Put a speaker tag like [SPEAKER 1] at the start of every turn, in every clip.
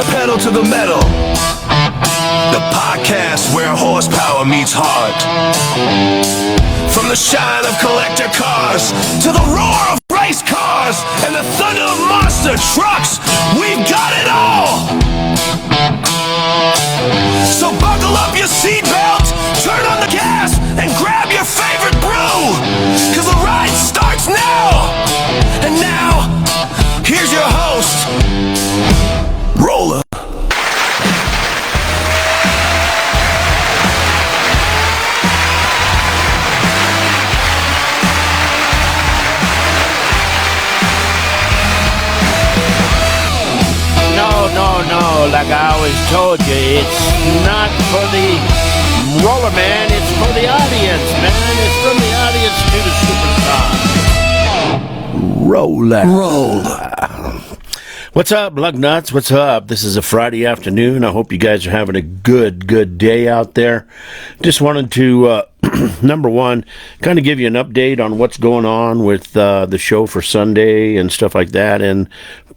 [SPEAKER 1] the pedal to the metal. The podcast where horsepower meets heart. From the shine of collector cars to the roar of race cars and the thunder of monster trucks, we've got it all. So buckle up your seatbelt, turn on the gas, and grab your favorite brew, 'cause the ride starts now. And now, here's your host, Roller.
[SPEAKER 2] No, like I always told you, it's not for the roller man, it's for the audience, man. It's from the audience to the superstar. Roller. What's up, lug nuts? What's up? This is a Friday afternoon. I hope you guys are having a good day out there. Just wanted to, number one, kind of give you an update on what's going on with the show for Sunday and stuff like that, and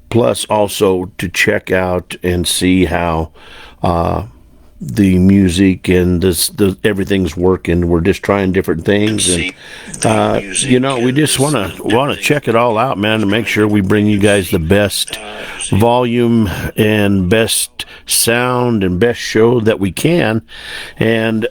[SPEAKER 2] plus also to check out and see how the music and everything's working. We're just trying different things, and we just want to check it all out, man, to make sure we bring you guys the best volume and best sound and best show that we can. And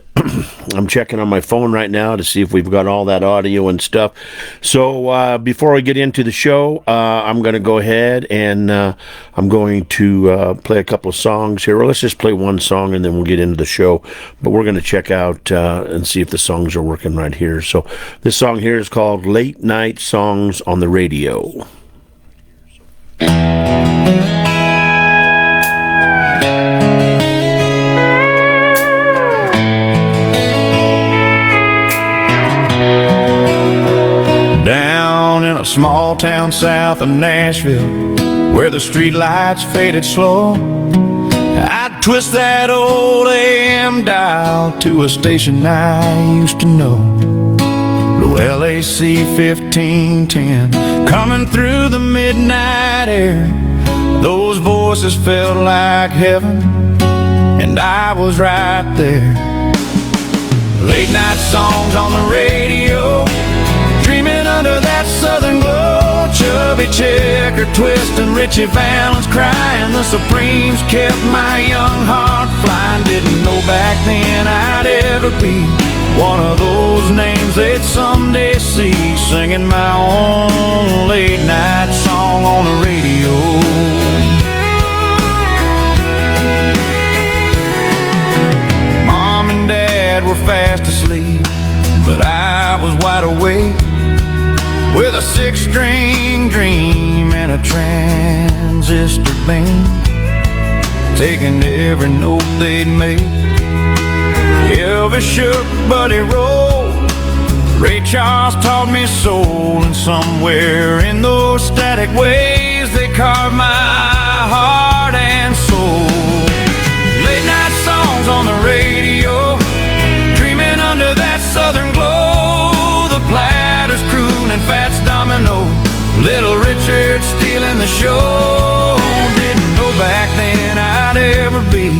[SPEAKER 2] I'm checking on my phone right now to see if we've got all that audio and stuff. So before we get into the show, I'm going to go ahead and I'm going to play a couple of songs here. Well, let's just play one song and then we'll get into the show. But we're going to check out and see if the songs are working right here. So this song here is called Late Night Songs on the Radio.
[SPEAKER 3] Down in a small town south of Nashville, where the streetlights faded slow, I'd twist that old AM dial to a station I used to know. LAC 1510 coming through the midnight air. Those voices felt like heaven, and I was right there. Late night songs on the radio, dreaming under that southern glow. Chubby Checker twist and Richie Valens crying. The Supremes kept my young heart flying. Didn't know back then I'd ever be one of those names they'd someday see, singing my own late night song on the radio. Mom and Dad were fast asleep, but I was wide awake, with a 6-string dream and a transistor band, taking every note they'd make. Elvis shook, Buddy rolled, Ray Charles taught me soul, and somewhere in those static waves they carved my heart and soul. Late night songs on the radio, dreaming under that southern glow. The Platters crooning and Fats Domino, Little Richard stealing the show. Didn't know back then I'd ever be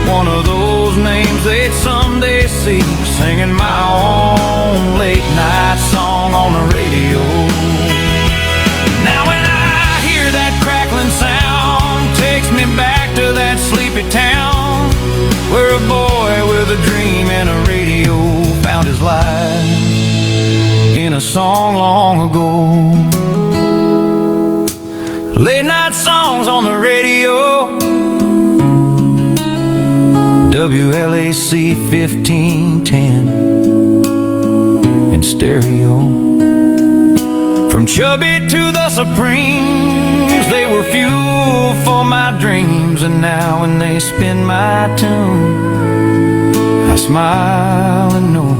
[SPEAKER 3] one of those names they'd someday see, singing my own late night song on the radio. Now when I hear that crackling sound, takes me back to that sleepy town, where a boy with a dream and a radio found his life in a song long ago. Late night songs on the radio, WLAC 1510 in stereo. From Chubby to the Supremes, they were fuel for my dreams. And now when they spin my tune, I smile and know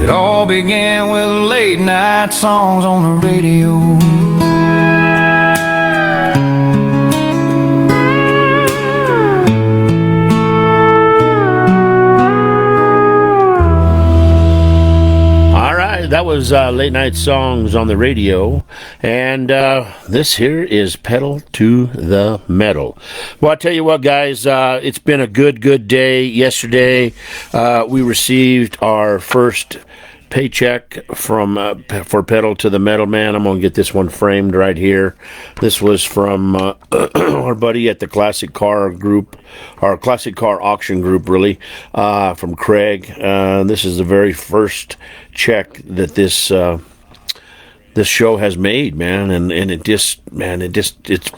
[SPEAKER 3] it all began with late night songs on the radio.
[SPEAKER 2] was Late Night Songs on the radio, and this here is Pedal to the Metal. Well, I tell you what, guys, it's been a good day. Yesterday, we received our first paycheck from for Pedal to the Metal, man. I'm gonna get this one framed right here. This was from our buddy at the Classic Car Group, our Classic Car Auction Group, really, from Craig. This is the very first check that this show has made, man, and it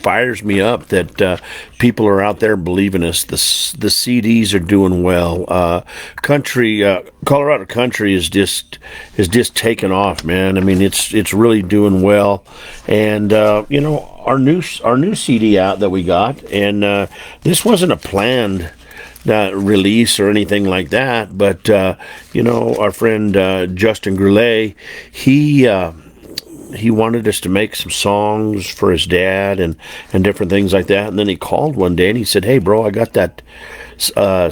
[SPEAKER 2] fires me up that people are out there believing us. The CDs are doing well. Colorado country is just taken off, man. I mean, it's really doing well, and our new CD out that we got, and this wasn't a planned release or anything like that, but our friend Justin Goulet, he wanted us to make some songs for his dad and different things like that. And then he called one day and he said, "Hey, bro, I got that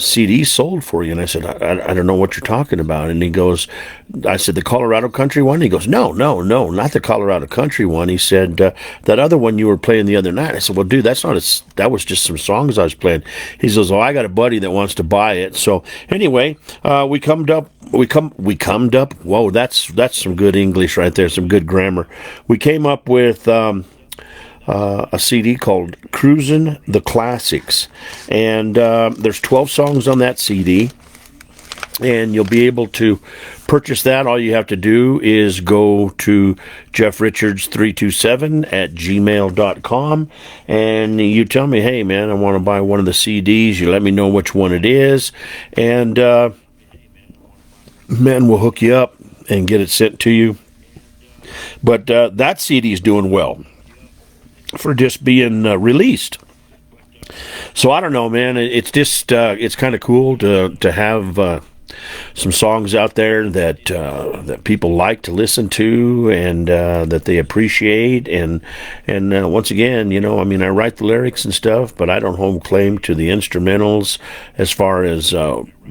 [SPEAKER 2] CD sold for you." And I said, I don't know what you're talking about. And he goes, I said, "The Colorado country one?" He goes, No, not the Colorado country one. He said, "That other one you were playing the other night." I said, "Well, dude, that was just some songs I was playing." He says, "Oh, I got a buddy that wants to buy it." So anyway, we cummed up. Whoa, that's some good English right there, some good grammar. We came up with a CD called Cruisin' the Classics, and there's 12 songs on that CD, and you'll be able to purchase that. All you have to do is go to jeffrichards327@gmail.com, and you tell me, "Hey, man, I want to buy one of the CDs." You let me know which one it is, and man, we'll hook you up and get it sent to you. But that CD is doing well for just being released. So I don't know, man. It's just it's kind of cool to have some songs out there that people like to listen to and that they appreciate. And once again, I mean, I write the lyrics and stuff, but I don't hold claim to the instrumentals as far as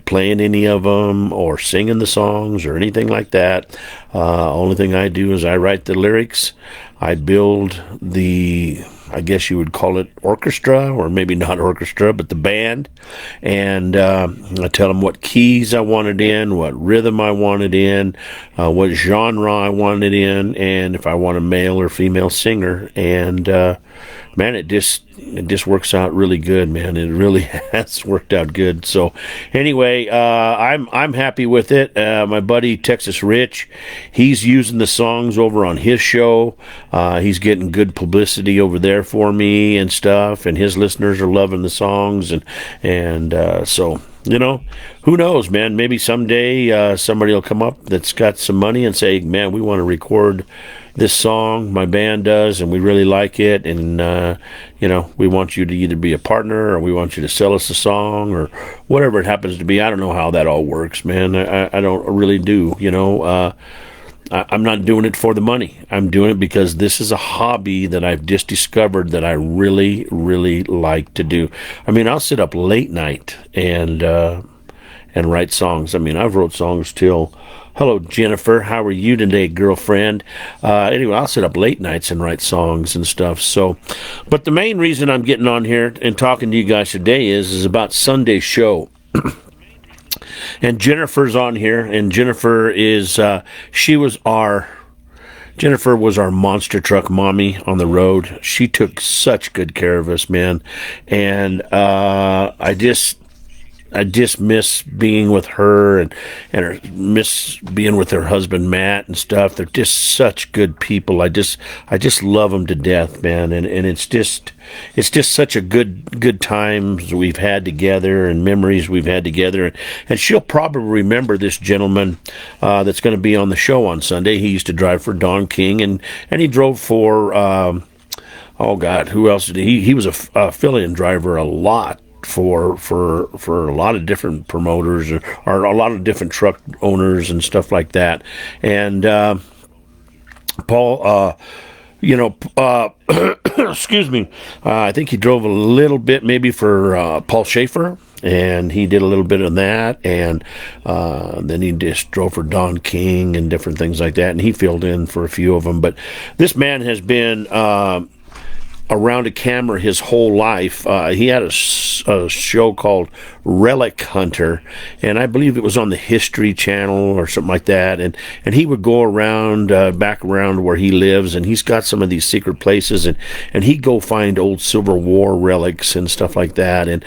[SPEAKER 2] playing any of them or singing the songs or anything like that. Only thing I do is I write the lyrics. I build I guess you would call it orchestra, or maybe not orchestra, but the band. And I tell them what keys I wanted in, what rhythm I wanted in, what genre I wanted in, and if I want a male or female singer. And man, it just works out really good, man. It really has worked out good. So anyway, I'm happy with it. My buddy Texas Rich, he's using the songs over on his show. He's getting good publicity over there for me and stuff, and his listeners are loving the songs, and so who knows, man? Maybe someday somebody will come up that's got some money and say, "Man, we want to record this song, my band does, and we really like it, and we want you to either be a partner or we want you to sell us a song," or whatever it happens to be. I don't know how that all works, man. I don't really do. I'm not doing it for the money. I'm doing it because this is a hobby that I've just discovered that I really, really like to do. I mean, I'll sit up late night and write songs. I mean, I've wrote songs till, "Hello, Jennifer, how are you today, girlfriend?" Anyway, I'll sit up late nights and write songs and stuff. So, but the main reason I'm getting on here and talking to you guys today is about Sunday's show. And Jennifer's on here, and Jennifer is, Jennifer was our monster truck mommy on the road. She took such good care of us, man. And I just miss being with her and miss being with her husband Matt and stuff. They're just such good people. I just love them to death, man. And it's just such a good times we've had together and memories we've had together. And she'll probably remember this gentleman that's going to be on the show on Sunday. He used to drive for Don King, and he drove for oh God, who else did he was a fill-in driver a lot for a lot of different promoters or a lot of different truck owners and stuff like that. And Paul, excuse me. I think he drove a little bit maybe for Paul Schaefer, and he did a little bit of that, and then he just drove for Don King and different things like that, and he filled in for a few of them. But this man has been around a camera his whole life. He had a show called Relic Hunter, and I believe it was on the History Channel or something like that. And he would go around, back around where he lives, and he's got some of these secret places, and he'd go find old Civil War relics and stuff like that, and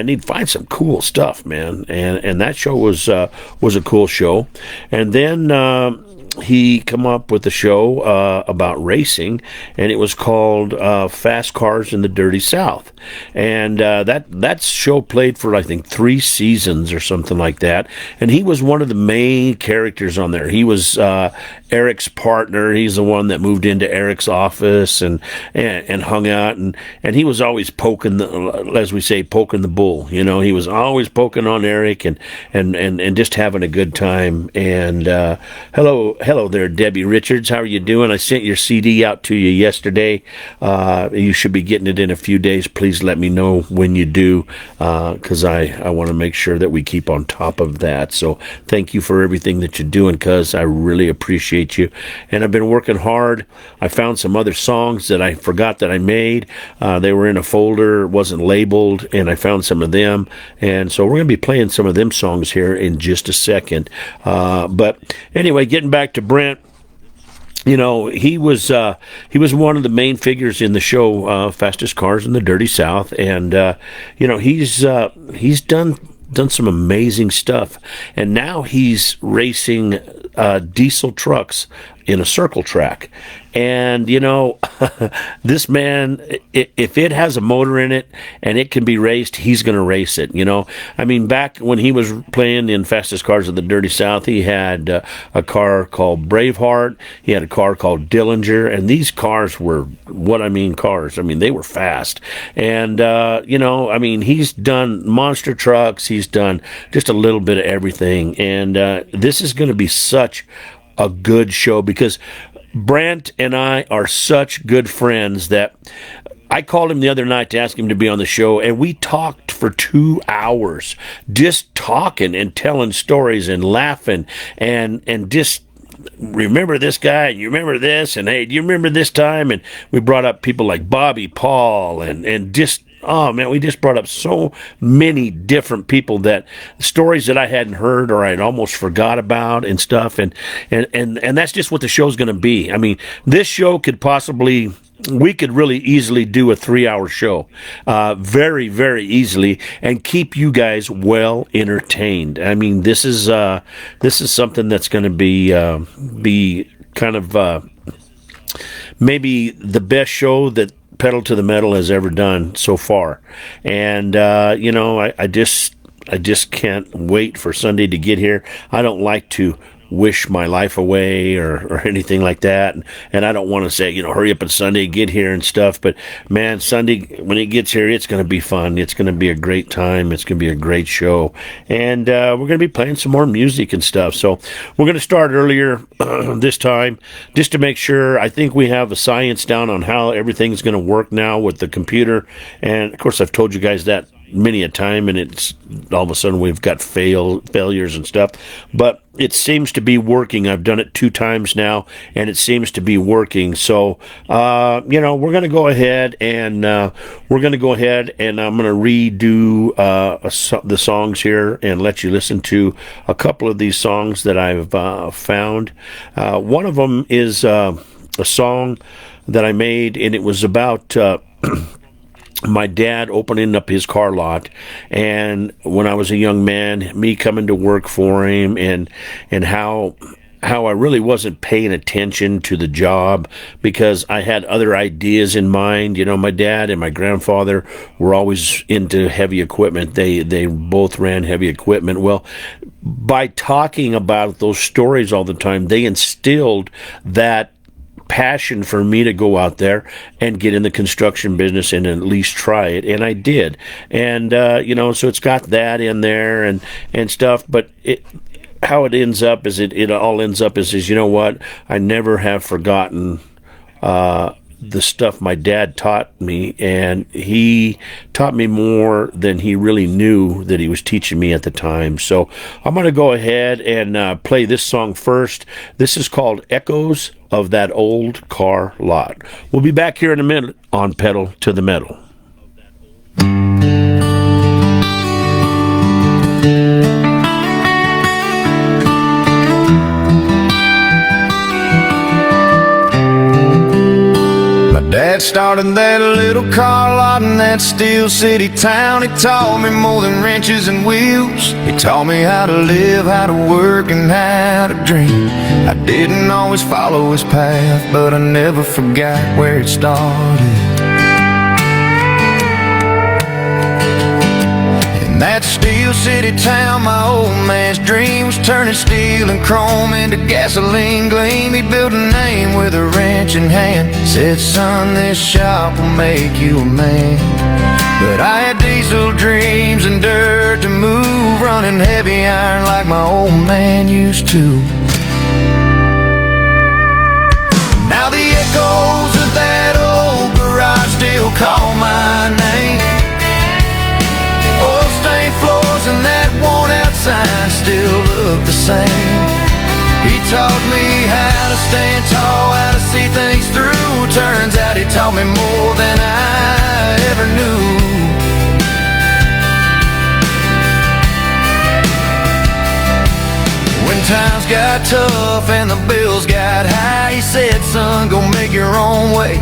[SPEAKER 2] he'd find some cool stuff, man. And that show was a cool show. And then he come up with a show about racing, and it was called Fast Cars in the Dirty South. And that show played for, I think, 3 seasons or something like that. And he was one of the main characters on there. He was Eric's partner. He's the one that moved into Eric's office and hung out. And he was always poking as we say, poking the bull. He was always poking on Eric and just having a good time. And hello there, Debbie Richards. How are you doing? I sent your CD out to you yesterday. You should be getting it in a few days. Please let me know when you do, because I want to make sure that we keep on top of that. So thank you for everything that you're doing, cuz I really appreciate you. And I've been working hard. I found some other songs that I forgot that I made. They were in a folder, wasn't labeled, and I found some of them. And so we're going to be playing some of them songs here in just a second. But anyway, getting back to Brent. He was one of the main figures in the show, Fastest Cars in the Dirty South, and he's done some amazing stuff, and now he's racing diesel trucks in a circle track. And this man, if it has a motor in it and it can be raced, he's going to race it. I mean, back when he was playing in Fastest Cars of the Dirty South, he had a car called Braveheart. He had a car called Dillinger, and these cars were cars. I mean, they were fast. And he's done monster trucks. He's done just a little bit of everything. And this is going to be such a good show, because Brant and I are such good friends that I called him the other night to ask him to be on the show, and we talked for 2 hours, just talking and telling stories and laughing and just remember this guy, and you remember this, and hey, do you remember this time? And we brought up people like Bobby Paul and just, oh man, we just brought up so many different people, that stories that I hadn't heard or I'd almost forgot about and stuff. And that's just what the show's going to be. I mean, this show we could really easily do a 3-hour show, very, very easily, and keep you guys well entertained. I mean, this is something that's going to be kind of maybe the best show that Pedal to the Metal has ever done so far. And I just can't wait for Sunday to get here. I don't like to wish my life away or anything like that, and I don't want to say, hurry up on Sunday, get here and stuff, but man, Sunday when it gets here, it's going to be fun. It's going to be a great time. It's going to be a great show, and we're going to be playing some more music and stuff. So we're going to start earlier this time, just to make sure. I think we have the science down on how everything's going to work now with the computer, and of course I've told you guys that many a time, and it's all of a sudden we've got failures and stuff, but it seems to be working. I've done it 2 times now, and it seems to be working. So we're going to go ahead and I'm going to redo the songs here and let you listen to a couple of these songs that I've found. One of them is a song that I made, and it was about my dad opening up his car lot, and when I was a young man, me coming to work for him, and how I really wasn't paying attention to the job because I had other ideas in mind. My dad and my grandfather were always into heavy equipment. They both ran heavy equipment. Well, by talking about those stories all the time, they instilled that passion for me to go out there and get in the construction business and at least try it, and I did. And so it's got that in there and stuff, but how it ends up is it all ends up is you know what, I never have forgotten the stuff my dad taught me, and he taught me more than he really knew that he was teaching me at the time. So I'm going to go ahead and play this song first. This is called Echoes of That Old Car Lot. We'll be back here in a minute on Pedal to the Metal.
[SPEAKER 3] Dad started that little car lot in that Steel City town. He taught me more than wrenches and wheels. He taught me how to live, how to work, and how to dream. I didn't always follow his path, but I never forgot where it started. In that Steel City town, my old man's dream was turning steel and chrome into gasoline gleam. He built a name with a wrench in hand. Said, son, this shop will make you a man. But I had diesel dreams and dirt to move, running heavy iron like my old man used to. Now the echoes of that old garage still call my name. Oil-stained floors and that worn-out sign still look the same. He taught me how to stand tall, how to see things through. Turns out he taught me more than I ever knew. When times got tough and the bills got high, he said, son, go make your own way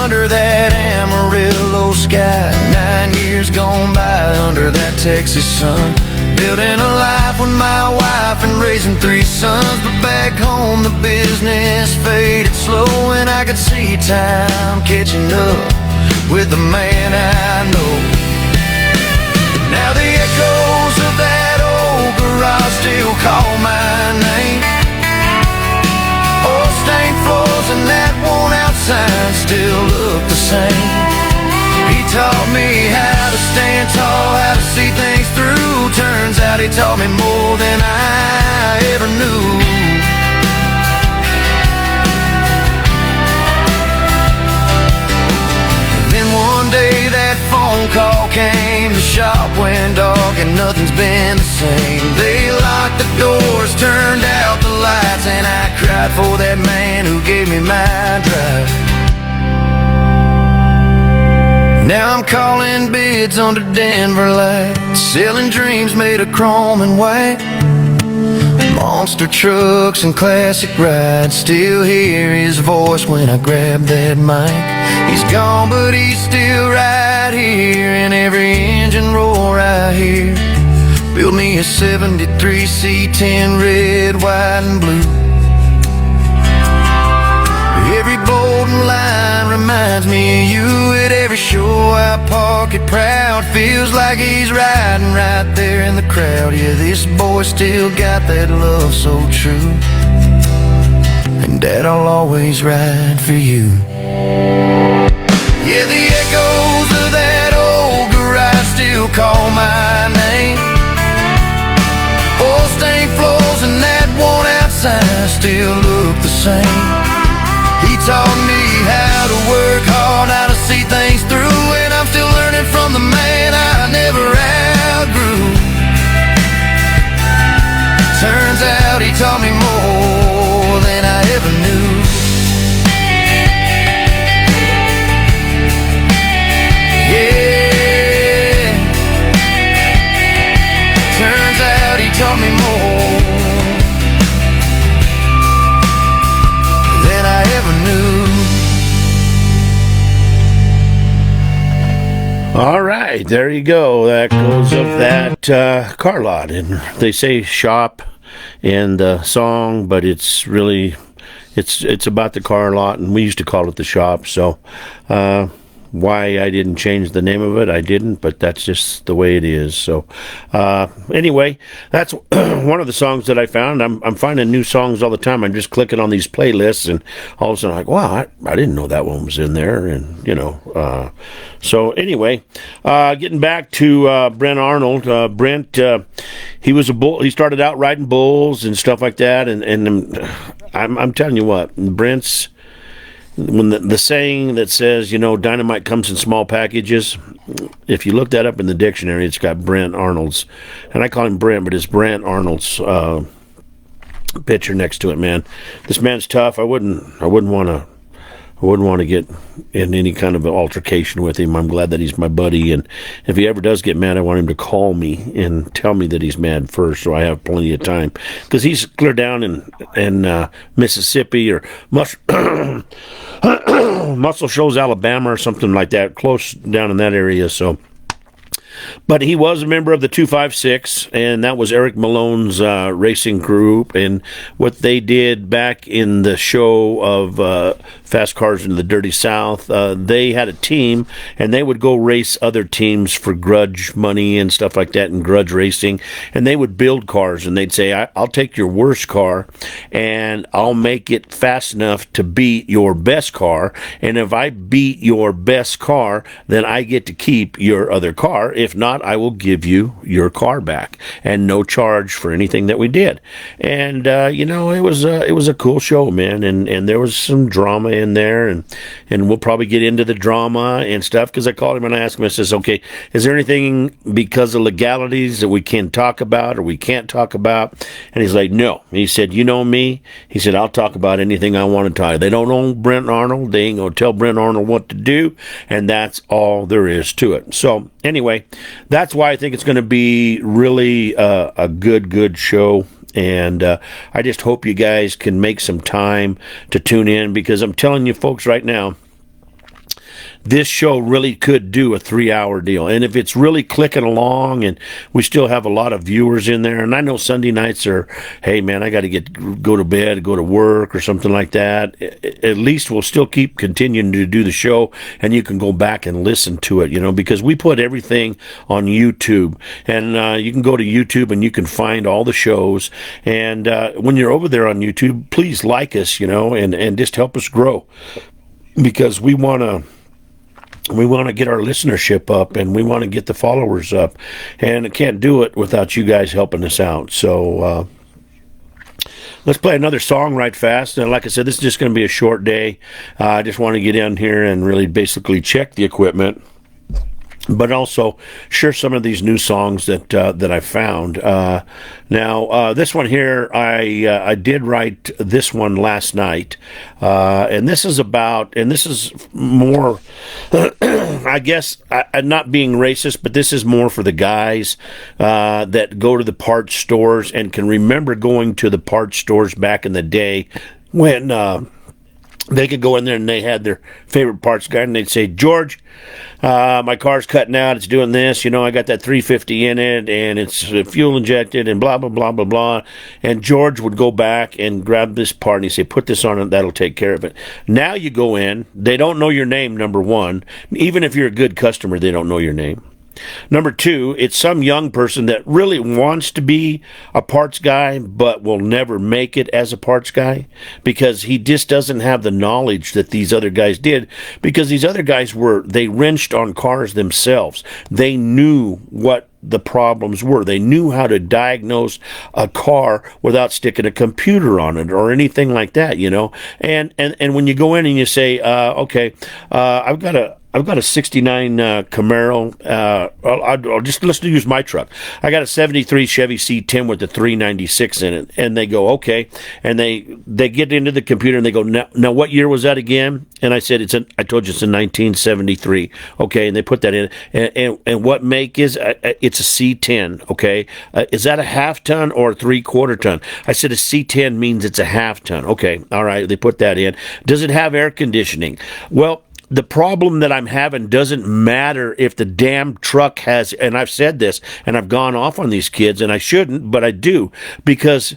[SPEAKER 3] under that Amarillo sky. 9 years gone by under that Texas sun, building a life with my wife and raising 3 sons. But back home the business faded slow, and I could see time catching up with the man I know. Now the echoes of that old garage still call my name. Oil-stained floors and that worn-out sign still look the same. He taught me how to stand tall, how to see things through. Turns out he taught me more than I ever knew. Then one day that phone call came, the shop went dark and nothing's been the same. They locked the doors, turned out the lights, and I cried for that man who gave me my drive. Now I'm calling bids under Denver lights, selling dreams made of chrome and white. Monster trucks and classic rides, still hear his voice when I grab that mic. He's gone, but he's still right here, and every engine roar I hear. Build me a 73 C10, red, white, and blue. Every bolt and line reminds me of you. At every show I park it proud, feels like he's riding right there in the crowd. Yeah, this boy still got that love so true, and Dad, I'll always ride for you. Yeah, the echoes of that old garage still call my name. Oil-stained floors and that worn-out sign still look the same. He taught me how to work hard, how to see things through, and I'm still learning from the man I never outgrew. Turns out he taught me more than I ever knew. Yeah, turns out he taught me more than I ever knew.
[SPEAKER 2] All right, there you go. That goes of that car lot. And they say shop in the song, but it's really, it's about the car lot, and we used to call it the shop. So why I didn't change the name of it, I didn't, but that's just the way it is. So anyway, that's one of the songs that I found. I'm finding new songs all the time. I'm just clicking on these playlists, and all of a sudden I'm like, wow, I didn't know that one was in there. And so anyway, getting back to Brant Arnold. Brent, he was a bull. He started out riding bulls and stuff like that, and I'm telling you what, Brent's when the saying that says, dynamite comes in small packages, if you look that up in the dictionary, it's got Brant Arnold's, and I call him Brent, but it's Brant Arnold's picture next to it, man. This man's tough. I wouldn't want to get in any kind of an altercation with him. I'm glad that he's my buddy, and if he ever does get mad, I want him to call me and tell me that he's mad first, so I have plenty of time. Because he's clear down in Mississippi or Muscle Shoals, Alabama, or something like that, close down in that area. So. But he was a member of the 256, and that was Eric Malone's racing group. And what they did back in the show of Fast Cars in the Dirty South, they had a team, and they would go race other teams for grudge money and stuff like that, and grudge racing. And they would build cars, and they'd say, I'll take your worst car, and I'll make it fast enough to beat your best car. And if I beat your best car, then I get to keep your other car. If not, I will give you your car back, and no charge for anything that we did. And it was a cool show, man. And there was some drama in there, and we'll probably get into the drama and stuff, because I called him and I asked him, I says, okay, is there anything because of legalities that we can talk about or we can't talk about? And he's like, no. He said, you know me. He said, I'll talk about anything I want to talk. They don't own Brant Arnold. They ain't gonna tell Brant Arnold what to do, and that's all there is to it. So anyway, that's why I think it's going to be really a good show. And I just hope you guys can make some time to tune in, because I'm telling you folks right now, this show really could do a 3-hour deal. And if it's really clicking along and we still have a lot of viewers in there, and I know Sunday nights are, hey man, I got to go to bed, go to work or something like that, at least we'll still keep continuing to do the show, and you can go back and listen to it, because we put everything on YouTube, and you can go to YouTube and you can find all the shows. And when you're over there on YouTube, please like us, and just help us grow, because we want to get our listenership up, and we want to get the followers up, and I can't do it without you guys helping us out. So let's play another song right fast. And like I said, this is just going to be a short day. I just want to get in here and really basically check the equipment, but also share some of these new songs that I found. Now, this one here, I did write this one last night, and this is more, I guess, I'm not being racist, but this is more for the guys that go to the parts stores and can remember going to the parts stores back in the day when they could go in there and they had their favorite parts guy, and they'd say, George, my car's cutting out, it's doing this, I got that 350 in it, and it's fuel injected, and blah, blah, blah, blah, blah. And George would go back and grab this part, and he'd say, put this on it, that'll take care of it. Now you go in, they don't know your name, number one. Even if you're a good customer, they don't know your name. Number two, it's some young person that really wants to be a parts guy but will never make it as a parts guy, because he just doesn't have the knowledge that these other guys did, because these other guys they wrenched on cars themselves. They knew what the problems were. They knew how to diagnose a car without sticking a computer on it or anything like that, And when you go in and you say, okay, I've got a 69 Camaro. Let's use my truck. I got a 73 Chevy C10 with the 396 in it. And they go, okay. And they get into the computer and they go, now what year was that again? And I said, I told you it's a 1973. Okay. And they put that in. And what make is, it's a C10. Okay. Is that a half ton or a 3/4 ton? I said a C10 means it's a half ton. Okay. All right. They put that in. Does it have air conditioning? Well, the problem that I'm having doesn't matter if the damn truck has, and I've said this, and I've gone off on these kids, and I shouldn't, but I do, because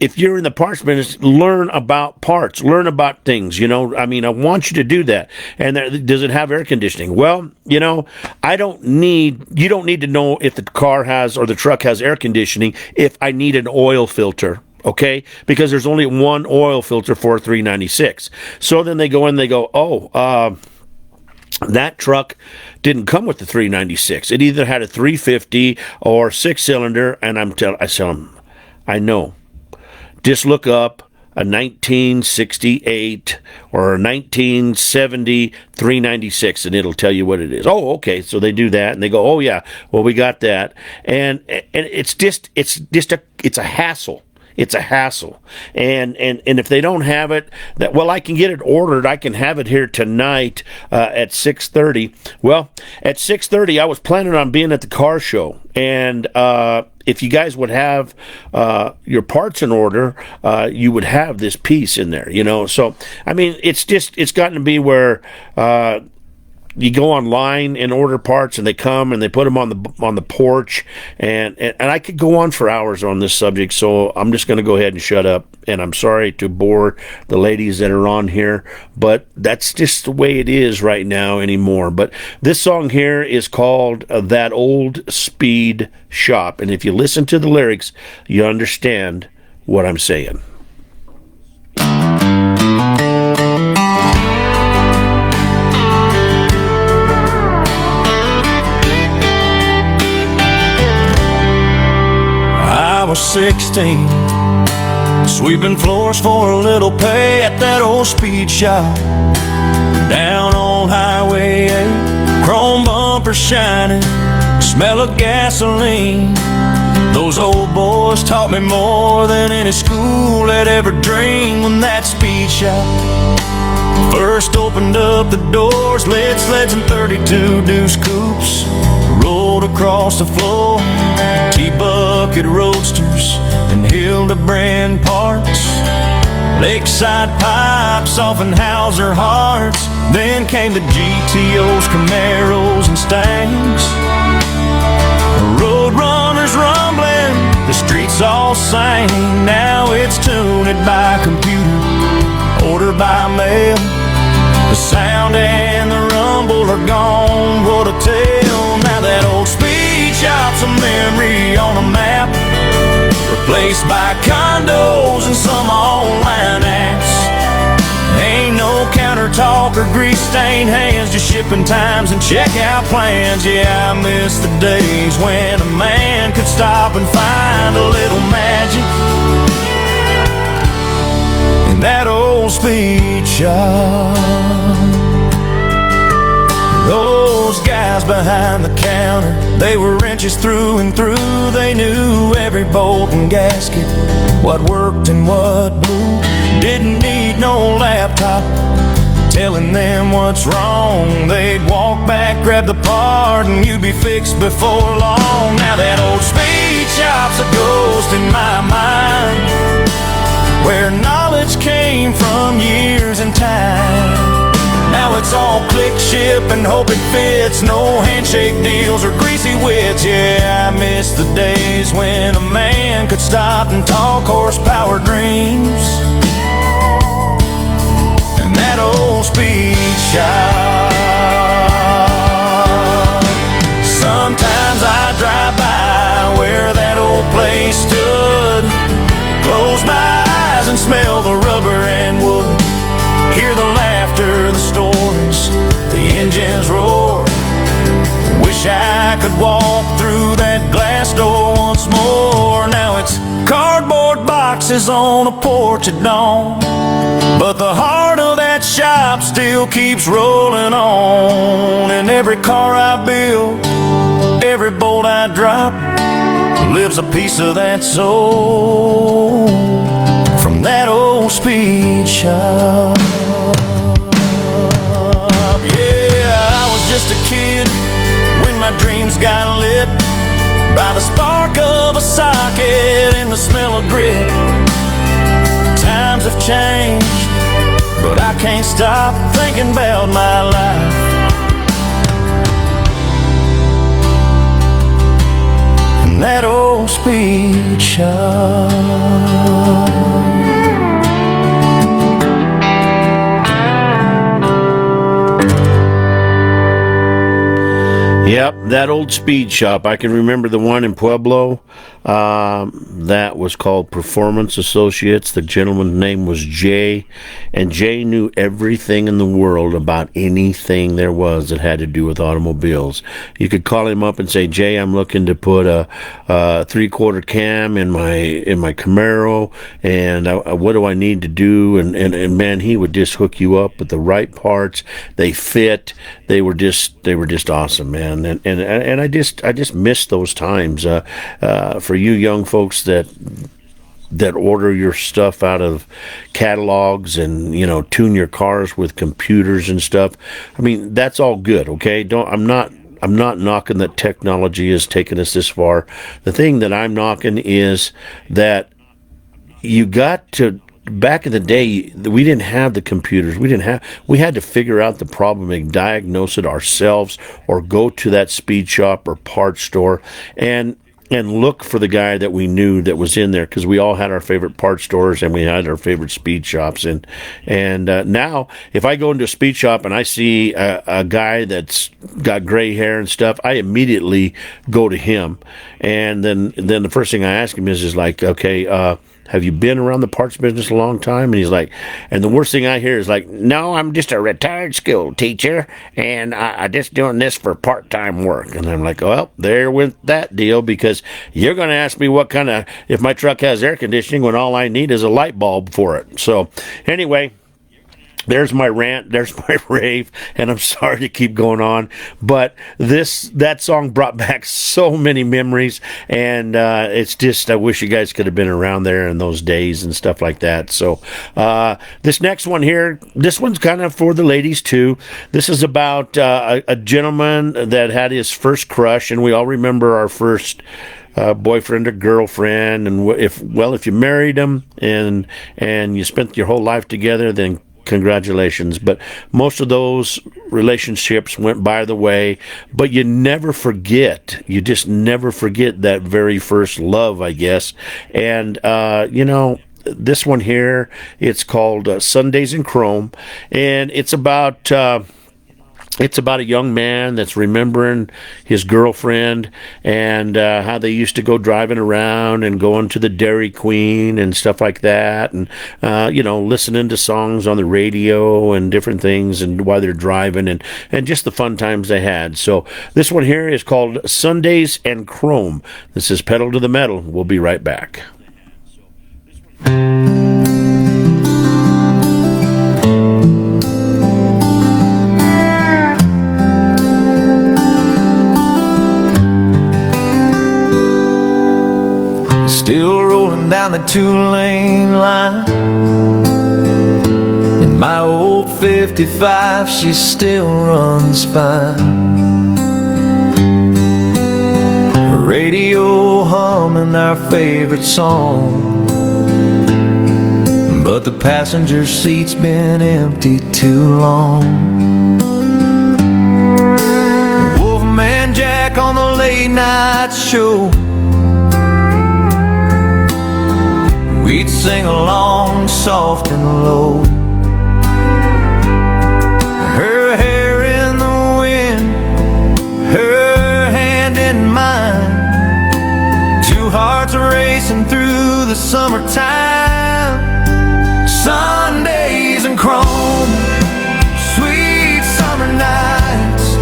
[SPEAKER 2] if you're in the parts business, learn about parts, learn about things, I want you to do that. And does it have air conditioning? Well, you don't need to know if the car has or the truck has air conditioning if I need an oil filter. Okay, because there's only one oil filter for a 396. So then they go in, they go, that truck didn't come with the 396. It either had a 350 or 6-cylinder, and I tell them, I know. Just look up a 1968 or a 1970 396, and it'll tell you what it is. Oh, okay, so they do that, and they go, oh yeah, well we got that, and it's a hassle. It's a hassle, and if they don't have it, I can get it ordered. I can have it here tonight at 6:30. Well, at 6:30, I was planning on being at the car show, and if you guys would have your parts in order, you would have this piece in there, So, I mean, it's gotten to be where you go online and order parts, and they come and they put them on the porch, and I could go on for hours on this subject, so I'm just going to go ahead and shut up. And I'm sorry to bore the ladies that are on here, but that's just the way it is right now anymore. But this song here is called That Old Speed Shop, and if you listen to the lyrics, you understand what I'm saying.
[SPEAKER 3] I was 16, sweeping floors for a little pay at that old speed shop down on Highway 8. Chrome bumper shining, smell of gasoline. Those old boys taught me more than any school had ever dreamed. When that speed shop first opened up the doors, lead sleds and 32 deuce coupes rolled across the floor. T-bucket roadsters and Hildebrand parts, Lakeside pipes, Offenhauser hearts. Then came the GTOs, Camaros, and Stangs. Road runners rumbling, the streets all sang. Now it's tuned by computer, ordered by mail. The sound and the rumble are gone, what a tale. Now that old speed shop's a memory on a map, replaced by condos and some online apps. Ain't no counter talk or grease-stained hands, just shipping times and checkout plans. Yeah, I miss the days when a man could stop and find a little magic in that old speed shop. Those guys behind the counter, they were wrenches through and through. They knew every bolt and gasket, what worked and what blew. Didn't need no laptop telling them what's wrong. They'd walk back, grab the part, and you'd be fixed before long. Now that old speed shop's a ghost in my mind, where knowledge came from years and time. Now it's all click, ship, and hope it fits. No handshake deals or greasy wits. Yeah, I miss the days when a man could stop and talk horsepower dreams. And that old speed shop. Sometimes I drive by where that old place stood, close my eyes and smell the rubber and wood, hear the laughter, the stories, the engines roar. Wish I could walk through that glass door once more. Now it's cardboard boxes on a porch at dawn, but the heart of that shop still keeps rolling on. And every car I build, every bolt I drop, lives a piece of that soul from that old speed shop. Just a kid when my dreams got lit by the spark of a socket and the smell of grit. Times have changed, but I can't stop thinking about my life and that old speed shop.
[SPEAKER 2] Yep, that old speed shop, I can remember the one in Pueblo. That was called Performance Associates. The gentleman's name was Jay, and Jay knew everything in the world about anything there was that had to do with automobiles. You could call him up and say, Jay, I'm looking to put a 3/4 cam in my Camaro, and what do I need to do? And man, he would just hook you up with the right parts. They fit. They were just awesome, man. And I just miss those times. For you young folks that order your stuff out of catalogs and tune your cars with computers and stuff. I mean, that's all good, okay? I'm not knocking that technology has taken us this far. The thing that I'm knocking is that you got to. Back in the day, we didn't have the computers. We had to figure out the problem and diagnose it ourselves, or go to that speed shop or parts store and look for the guy that we knew that was in there, because we all had our favorite parts stores and we had our favorite speed shops. And now, if I go into a speed shop and I see a guy that's got gray hair and stuff, I immediately go to him. And then the first thing I ask him is like, okay, have you been around the parts business a long time? And he's like, and the worst thing I hear is like, no, I'm just a retired school teacher, and I just doing this for part-time work. And I'm like, well, there went that deal, because you're going to ask me if my truck has air conditioning when all I need is a light bulb for it. So anyway, there's my rant, there's my rave, and I'm sorry to keep going on, but that song brought back so many memories, and it's just, I wish you guys could have been around there in those days and stuff like that. So this next one here, this one's kind of for the ladies too. This is about a gentleman that had his first crush, and we all remember our first boyfriend or girlfriend, and if you married them and you spent your whole life together, then congratulations. But most of those relationships went by the way, but you just never forget that very first love, I guess. And this one here, it's called Sundays in Chrome, and it's about a young man that's remembering his girlfriend and how they used to go driving around and going to the Dairy Queen and stuff like that, and listening to songs on the radio and different things, and while they're driving, and just the fun times they had. So this one here is called Sundays and Chrome. This is Pedal to the Metal. We'll be right back.
[SPEAKER 3] Still rolling down the 2-lane line in my old 55, she still runs fine. Radio humming our favorite song, but the passenger seat's been empty too long. Wolfman Jack on the late night show, we'd sing along soft and low. Her hair in the wind, her hand in mine, two hearts racing through the summertime. Sundays in Chrome, sweet summer nights,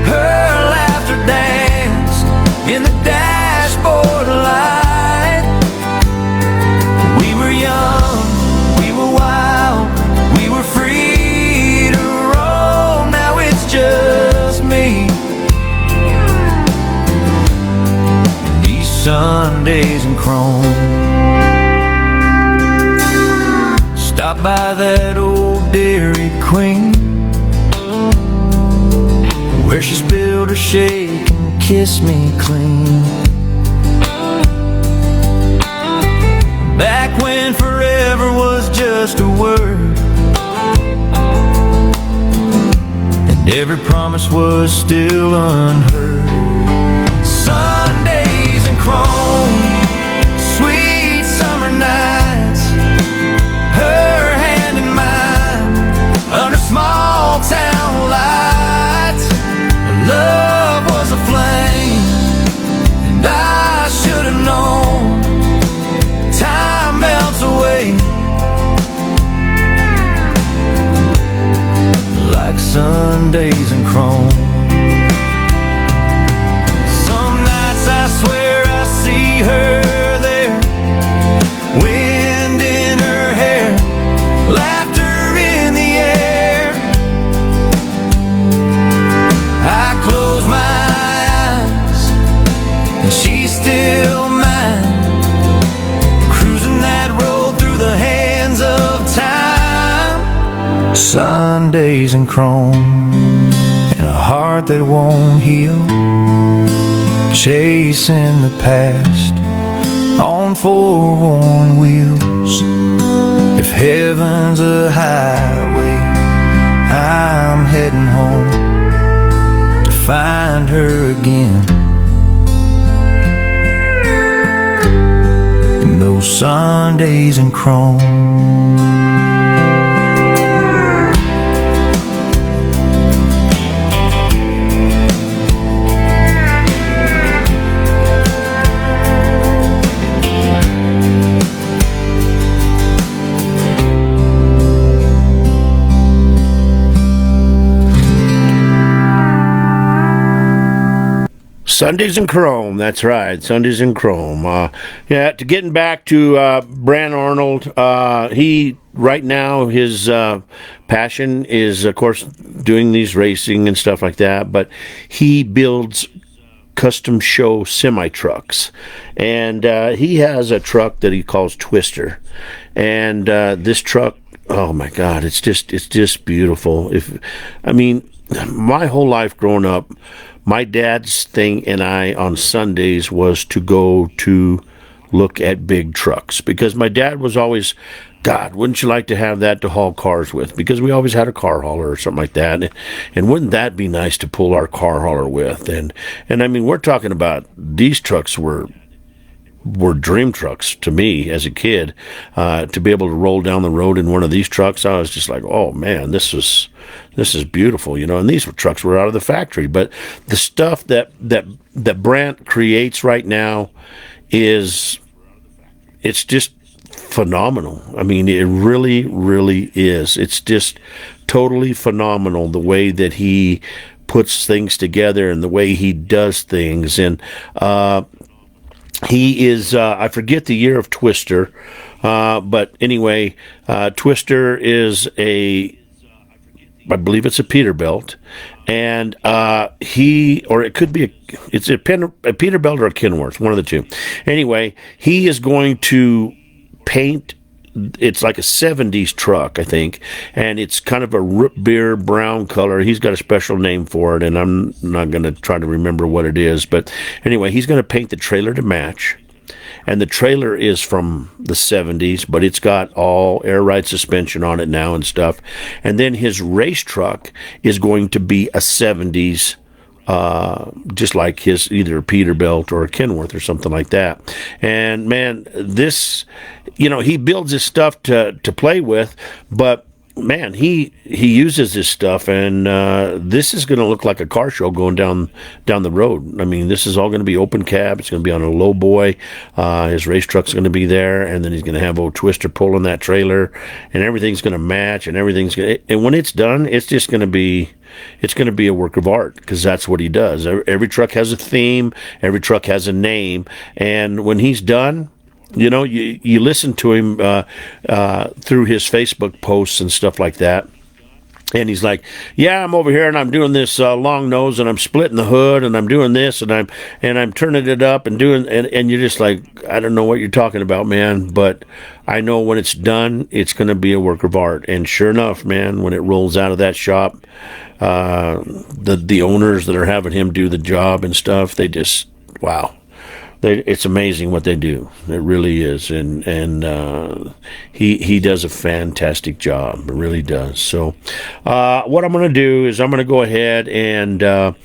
[SPEAKER 3] her laughter danced in the dashboard light. We were young, we were wild, we were free to roam. Now it's just me. These Sundays in Chrome. Stop by that old Dairy Queen, where she spilled her shake and kissed me clean. Back when forever was just a word, and every promise was still unheard. Sundays in Chrome, sweet summer nights, her hand in mine, under small town lights. Love was a Sundays in chrome and a heart that won't heal, chasing the past on four-worn wheels. If heaven's a highway, I'm heading home to find her again. In those Sundays in chrome.
[SPEAKER 2] Sundays in Chrome, that's right. Sundays in Chrome. To getting back to Brant Arnold, he right now his passion is, of course, doing these racing and stuff like that. But he builds custom show semi trucks, and he has a truck that he calls Twister, and this truck, oh my God, it's just beautiful. My whole life growing up, my dad's thing and I on Sundays was to go to look at big trucks, because my dad was always, God, wouldn't you like to have that to haul cars with? Because we always had a car hauler or something like that. And wouldn't that be nice to pull our car hauler with? And I mean, we're talking about these trucks were dream trucks to me as a kid. To be able to roll down the road in one of these trucks, I was just like, oh man, this is beautiful, and these trucks were out of the factory. But the stuff that Brant creates right now it's just phenomenal. I mean, it really, really is. It's just totally phenomenal, the way that he puts things together and the way he does things. And he is, I forget the year of Twister, but anyway, Twister is I believe it's a Peterbilt, and it could be it's a Peterbilt or a Kenworth, one of the two. Anyway, he is going to paint. It's like a 70s truck, I think, and it's kind of a root beer brown color. He's got a special name for it, and I'm not going to try to remember what it is. But anyway, he's going to paint the trailer to match, and the trailer is from the 70s, but it's got all air ride suspension on it now and stuff. And then his race truck is going to be a 70s, just like his either a Peterbilt or a Kenworth or something like that. And man, this, he builds his stuff to play with, but man, he uses this stuff, and this is going to look like a car show going down the road. I mean, this is all going to be open cab. It's going to be on a low boy. His race truck's going to be there, and then he's going to have old Twister pulling that trailer, and everything's going to match, and and when it's done, it's just going to be. It's going to be a work of art, because that's what he does. Every truck has a theme. Every truck has a name. And when he's done, you listen to him through his Facebook posts and stuff like that. And he's like, yeah, I'm over here and I'm doing this long nose, and I'm splitting the hood, and I'm doing this, and I'm turning it up and doing, and you're just like, I don't know what you're talking about, man, but I know when it's done, it's going to be a work of art. And sure enough, man, when it rolls out of that shop, the owners that are having him do the job and stuff, they just, wow. It's amazing what they do. It really is, and he does a fantastic job. It really does. So, what I'm going to do is I'm going to go ahead and I'm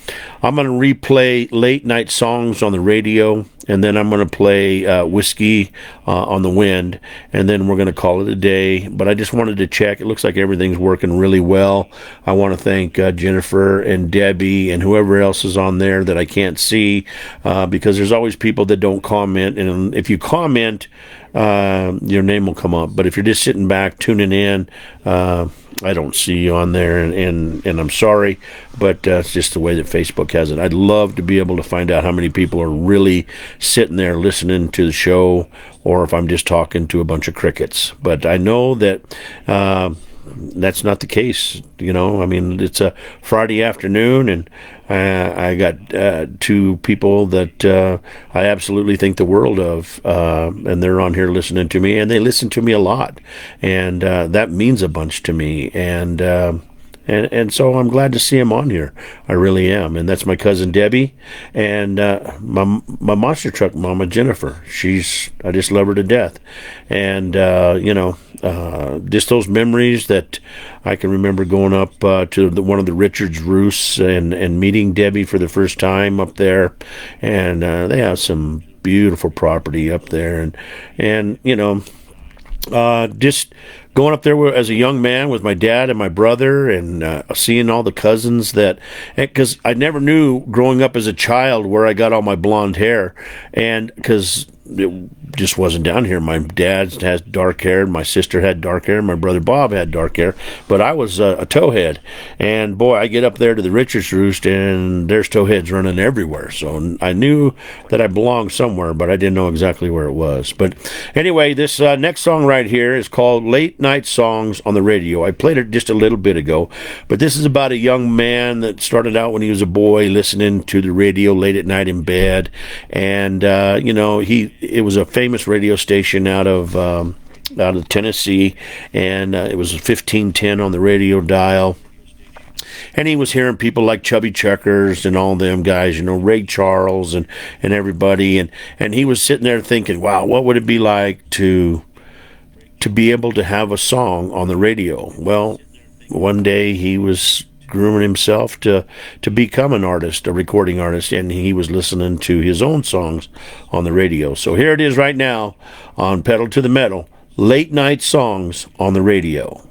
[SPEAKER 2] going to replay late night songs on the radio, and then I'm going to play Whiskey on the Wind, and then we're going to call it a day. But I just wanted to check. It looks like everything's working really well. I want to thank Jennifer and Debbie and whoever else is on there that I can't see, because there's always people that don't comment, and if you comment, your name will come up. But if you're just sitting back tuning in, I don't see you on there, and I'm sorry, but it's just the way that Facebook has it. I'd love to be able to find out how many people are really sitting there listening to the show, or if I'm just talking to a bunch of crickets. But I know that that's not the case. I mean, it's a Friday afternoon, and I got two people that I absolutely think the world of, and they're on here listening to me, and they listen to me a lot, and that means a bunch to me, and so I'm glad to see him on here. I really am. And that's my cousin Debbie and my monster truck mama Jennifer. I just love her to death. And just those memories that I can remember going up to one of the Richards Roosts and meeting Debbie for the first time up there. And they have some beautiful property up there, and just going up there as a young man with my dad and my brother, and seeing all the cousins because I never knew growing up as a child where I got all my blonde hair, and because it just wasn't down here. My dad has dark hair, my sister had dark hair, my brother Bob had dark hair, but I was a towhead. And boy, I get up there to the Richards Roost, and there's towheads running everywhere. So I knew that I belonged somewhere, but I didn't know exactly where it was. But anyway, this next song right here is called Late Night Songs on the Radio. I played it just a little bit ago, but this is about a young man that started out when he was a boy listening to the radio late at night in bed. And, it was a famous radio station out of Tennessee, and it was 1510 on the radio dial. And he was hearing people like Chubby Checkers and all them guys, Ray Charles and everybody. And he was sitting there thinking, wow, what would it be like to be able to have a song on the radio? Well, one day he was grooming himself to become an artist, a recording artist, and he was listening to his own songs on the radio. So here it is right now on Pedal to the Metal, Late Night Songs on the Radio.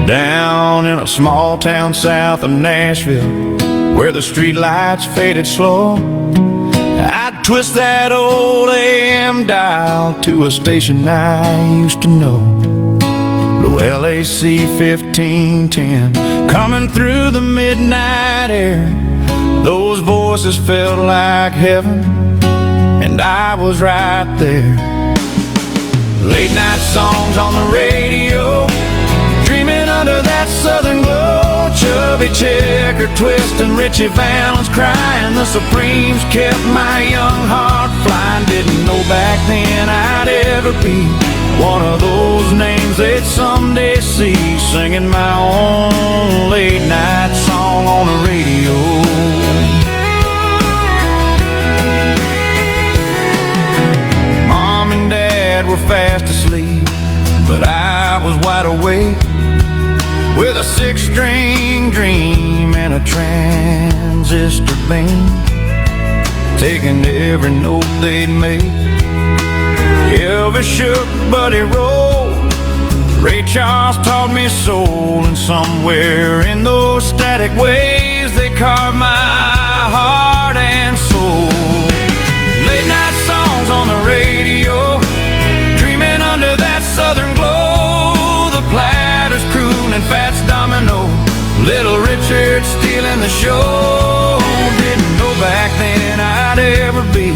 [SPEAKER 3] Down in a small town south of Nashville, where the street lights faded slow, I'd twist that old AM dial to a station I used to know. Low LAC 1510 coming through the midnight air. Those voices felt like heaven, and I was right there. Late night songs on the radio, dreaming under that southern glow. Chubby Checker twisting, Richie Valens crying. The Supremes kept my young heart flying. Didn't know back then I'd ever be one of those names they'd someday see, singing my own late night song on the radio. Mom and Dad were fast asleep, but I was wide awake, with a 6-string dream and a transistor band, taking every note they'd make. Elvis shook, but he rolled. Ray Charles taught me soul, and somewhere in those static waves they carved my heart and soul. Late night songs on the radio, dreaming under that southern glow. The Platters crooning, Fats Domino, Little Richard stealing the show. Didn't know back then I'd ever be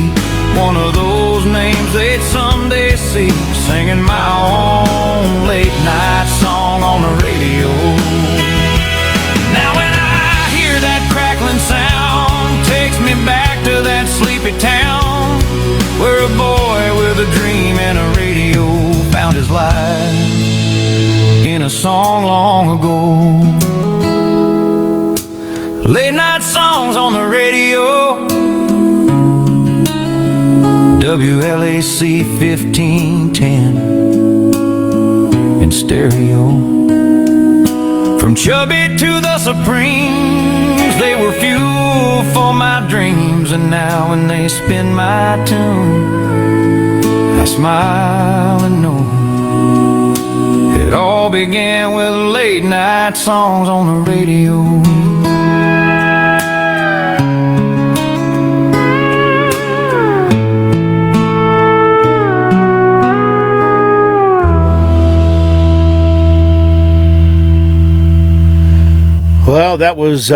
[SPEAKER 3] one of those names they'd someday see, singing my own late night song on the radio. Now when I hear that crackling sound, takes me back to that sleepy town, where a boy with a dream and a radio found his life in a song long ago. Late night songs on the radio, WLAC 1510 in stereo. From Chubby to the Supremes, they were fuel for my dreams. And now when they spin my tune, I smile and know it all began with late night songs on the radio.
[SPEAKER 2] Well, that was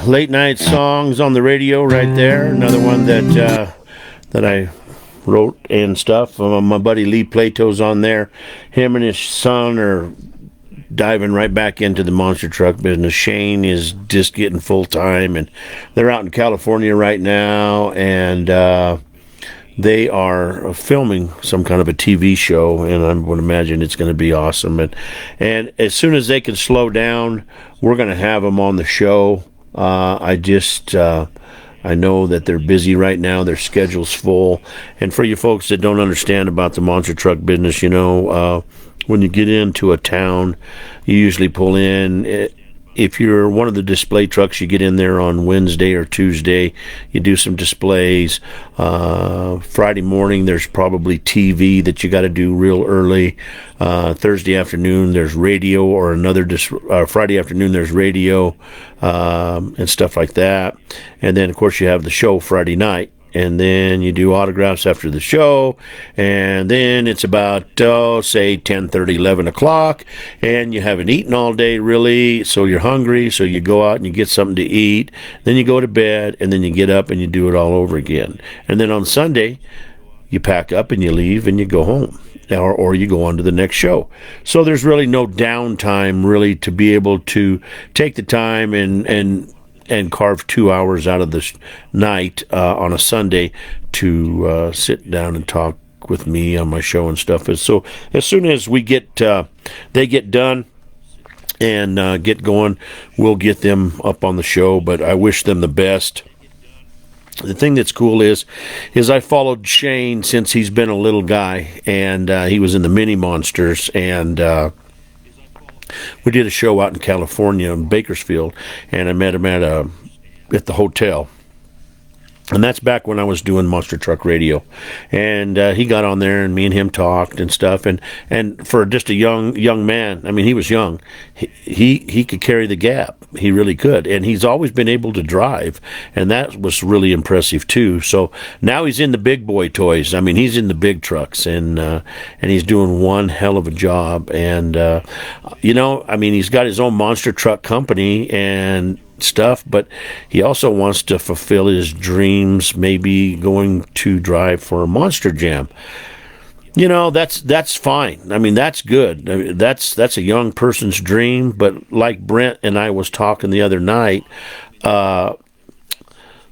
[SPEAKER 2] Late Night Songs on the Radio right there. Another one that that I wrote and stuff. My buddy Lee Plato's on there. Him and his son are diving right back into the monster truck business. Shane is just getting full time, and they're out in California right now, and they are filming some kind of a TV show, and I would imagine it's going to be awesome. And as soon as they can slow down, we're going to have them on the show. I know that they're busy right now. Their schedule's full. And for you folks that don't understand about the monster truck business, when you get into a town, you usually pull in. If you're one of the display trucks, you get in there on Wednesday or Tuesday. You do some displays. Friday morning, there's probably TV that you got to do real early. Thursday afternoon, there's radio, or Friday afternoon, there's radio and stuff like that. And then, of course, you have the show Friday night. And then you do autographs after the show, and then it's about, say, 10:30, 11 o'clock, and you haven't eaten all day, really, so you're hungry, so you go out and you get something to eat, then you go to bed, and then you get up and you do it all over again. And then on Sunday, you pack up and you leave and you go home, or you go on to the next show. So there's really no downtime, really, to be able to take the time and carve 2 hours out of this night on a Sunday to sit down and talk with me on my show and stuff. And so as soon as they get done and get going, we'll get them up on the show. But I wish them the best. The thing that's cool is I followed Shane since he's been a little guy, and he was in the Mini Monsters, and we did a show out in California in Bakersfield, and I met him at the hotel. And that's back when I was doing Monster Truck Radio. And he got on there, and me and him talked and stuff. And for just a young man, I mean, he was young. He could carry the gap. He really could. And he's always been able to drive. And that was really impressive, too. So now he's in the big boy toys. I mean, he's in the big trucks. And he's doing one hell of a job. And, I mean, he's got his own monster truck company and stuff, but he also wants to fulfill his dreams, maybe going to drive for a Monster Jam. That's fine. I mean, that's good. I mean, that's a young person's dream. But like Brent and I was talking the other night,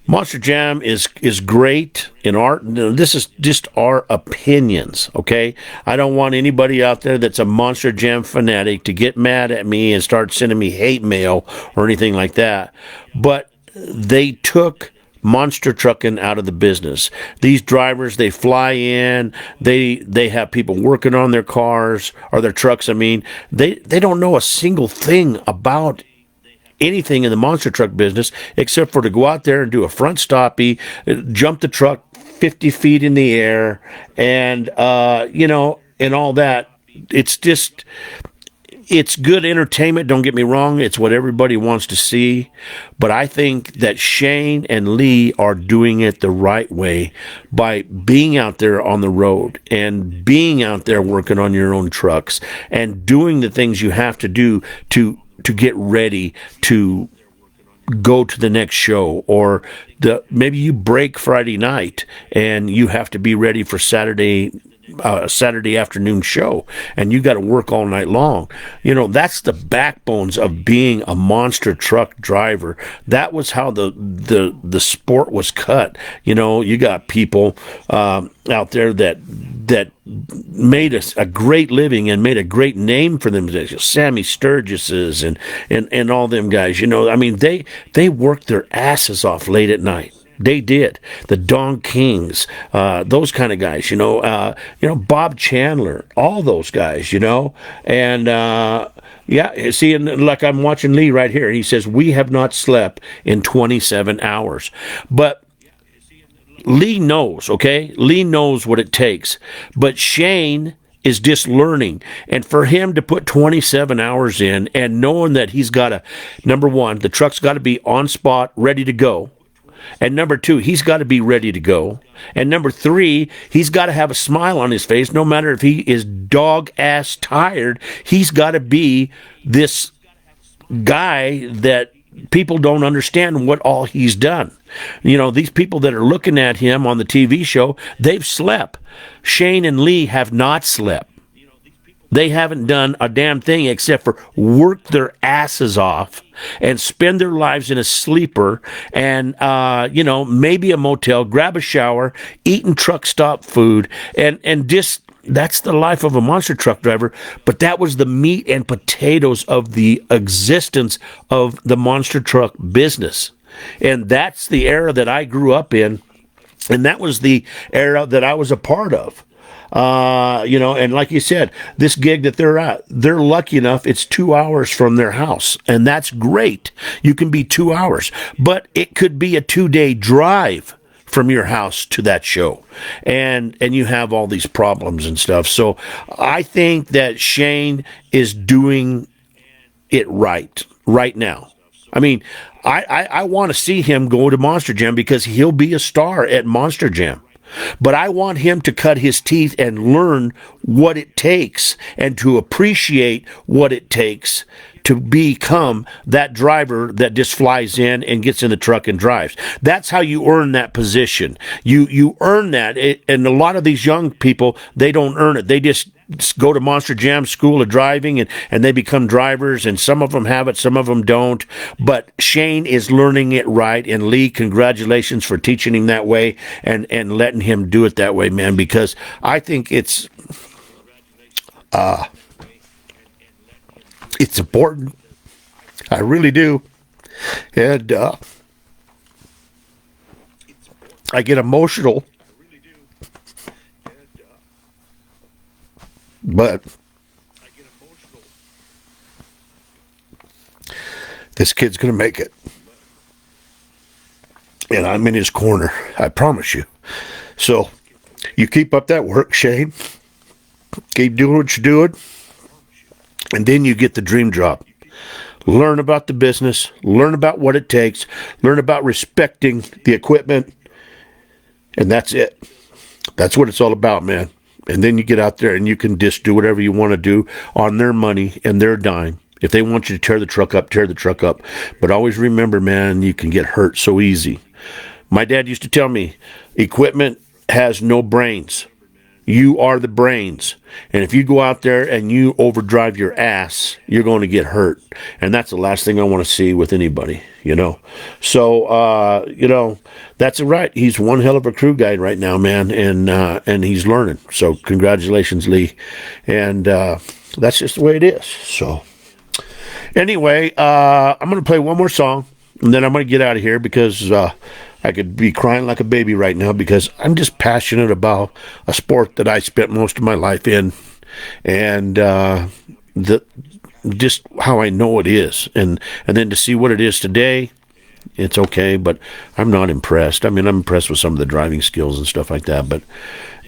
[SPEAKER 2] Monster Jam is great in art. This is just our opinions, okay? I don't want anybody out there that's a Monster Jam fanatic to get mad at me and start sending me hate mail or anything like that. But they took monster trucking out of the business. These drivers, they fly in, they have people working on their cars, or their trucks, I mean. They don't know a single thing about anything in the monster truck business except for to go out there and do a front stoppie, jump the truck 50 feet in the air, and and all that. It's good entertainment, don't get me wrong. It's what everybody wants to see. But I think that Shane and Lee are doing it the right way by being out there on the road and being out there working on your own trucks and doing the things you have to do to get ready to go to the next show, or maybe you break Friday night and you have to be ready for Saturday afternoon show, and you got to work all night long. That's the backbones of being a monster truck driver. That was how the sport was cut. You got people out there that made a great living and made a great name for them. Sammy Sturgis's and all them guys. I mean, they worked their asses off late at night. They did. The Don Kings, those kind of guys, Bob Chandler, all those guys, and see, and like I'm watching Lee right here, he says, we have not slept in 27 hours. But Lee knows, okay? Lee knows what it takes. But Shane is just learning. And for him to put 27 hours in and knowing that he's got to, number one, the truck's got to be on spot, ready to go. And number two, he's got to be ready to go. And number three, he's got to have a smile on his face. No matter if he is dog-ass tired, he's got to be this guy that people don't understand what all he's done. You know, these people that are looking at him on the TV show, they've slept. Shane and Lee have not slept. They haven't done a damn thing except for work their asses off and spend their lives in a sleeper and, maybe a motel, grab a shower, eating truck stop food, and just, that's the life of a monster truck driver. But that was the meat and potatoes of the existence of the monster truck business. And that's the era that I grew up in. And that was the era that I was a part of. And like you said, this gig that they're at, they're lucky enough, it's 2 hours from their house, and that's great. You can be 2 hours, but it could be a 2-day drive from your house to that show, and you have all these problems and stuff. So I think that Shane is doing it right now. I mean, I want to see him go to Monster Jam because he'll be a star at Monster Jam. But I want him to cut his teeth and learn what it takes and to appreciate what it takes to become that driver that just flies in and gets in the truck and drives. That's how you earn that position. You earn that. And a lot of these young people, they don't earn it. They just go to Monster Jam School of Driving and they become drivers, and some of them have it, some of them don't. But Shane is learning it right, and Lee, congratulations for teaching him that way and letting him do it that way, man, because I think it's important. I really do. And I get emotional. But this kid's going to make it. And I'm in his corner, I promise you. So you keep up that work, Shane. Keep doing what you're doing. And then you get the dream job. Learn about the business. Learn about what it takes. Learn about respecting the equipment. And that's it. That's what it's all about, man. And then you get out there and you can just do whatever you want to do on their money and their dime. If they want you to tear the truck up, tear the truck up. But always remember, man, you can get hurt so easy. My dad used to tell me, equipment has no brains. You are the brains. And if you go out there and you overdrive your ass, you're going to get hurt. And that's the last thing I want to see with anybody, you know. So, that's right. He's one hell of a crew guy right now, man. And he's learning. So congratulations, Lee. And that's just the way it is. So anyway, I'm going to play one more song. And then I'm going to get out of here because I could be crying like a baby right now because I'm just passionate about a sport that I spent most of my life in, and just how I know it is, and then to see what it is today, it's okay, but I'm not impressed. I mean, I'm impressed with some of the driving skills and stuff like that, but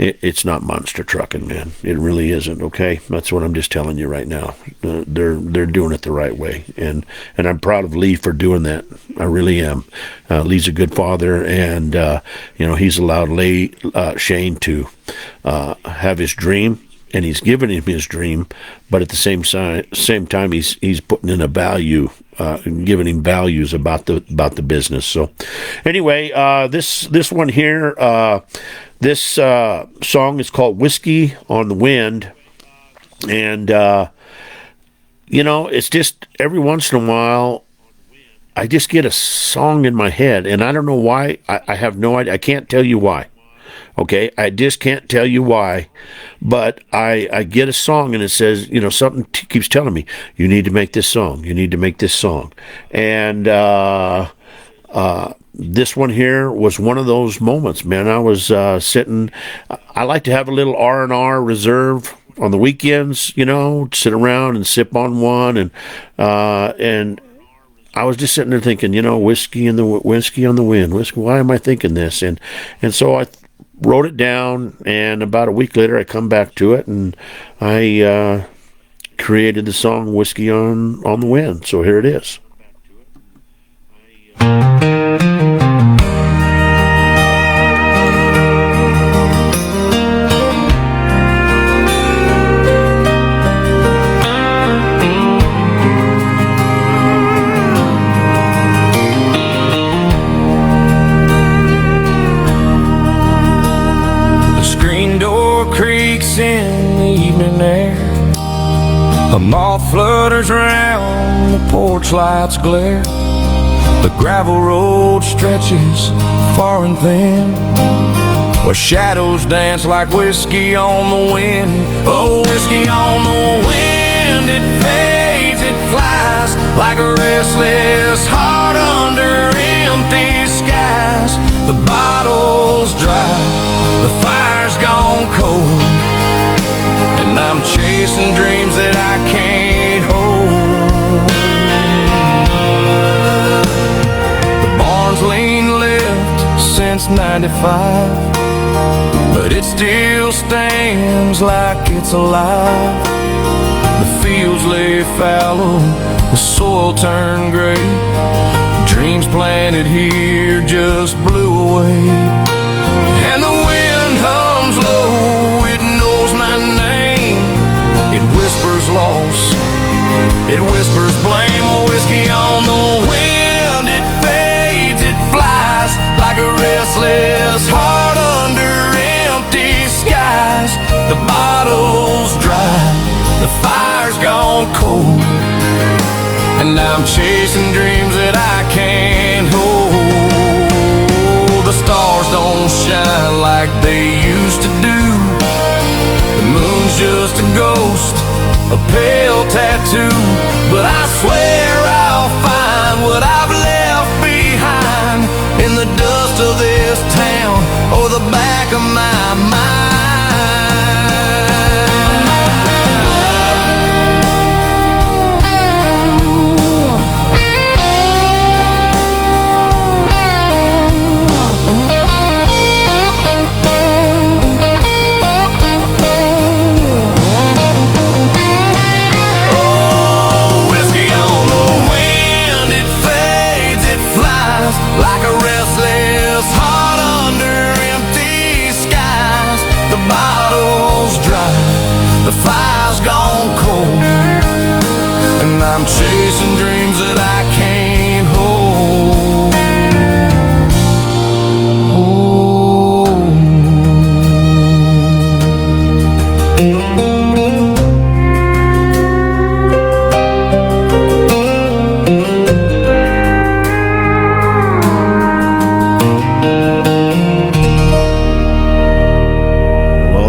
[SPEAKER 2] it's not monster trucking, man. It really isn't, okay? That's what I'm just telling you right now. They're doing it the right way, and I'm proud of Lee for doing that. I really am. Lee's a good father, and he's allowed Shane to have his dream, and he's given him his dream, but at the same time he's putting in a value, giving him values about the business. So anyway, this one here, this song is called Whiskey on the Wind, and it's just every once in a while I just get a song in my head, and I don't know why. I have no idea. I can't tell you why. Okay, I just can't tell you why, but I get a song and it says, something keeps telling me, you need to make this song, you need to make this song. And this one here was one of those moments, man. I was sitting, I like to have a little R&R reserve on the weekends, sit around and sip on one, and I was just sitting there thinking, whiskey on the wind, whiskey, why am I thinking this? And so I wrote it down, and about a week later I come back to it, and I created the song Whiskey on the Wind. So here it is.
[SPEAKER 3] breeze in the evening air. A moth flutters round, the porch lights glare. The gravel road stretches far and thin, where shadows dance like whiskey on the wind. Oh, whiskey on the wind, it fades, it flies like a restless heart under empty skies. The bottle's dry, the fire's gone cold, and I'm chasing dreams that I can't hold. The barn's lean left since '95, but it still stands like it's alive. The fields lay fallow, the soil turned gray. Dreams planted here just blew away. And the wind hums low, it knows my name. It whispers loss, it whispers blame. Whiskey on the wind, it fades, it flies like a restless heart under empty skies. The bottle's dry, the fire's gone cold, and I'm chasing dreams that I can't hold. The stars don't shine like they used to do. The moon's just a ghost, a pale tattoo. But I swear I'll find what I've left behind in the dust of this town or the back of my mind. Like a restless heart under empty skies. The bottle's dry, the fire's gone cold, and I'm chasing dreams that I can't hold.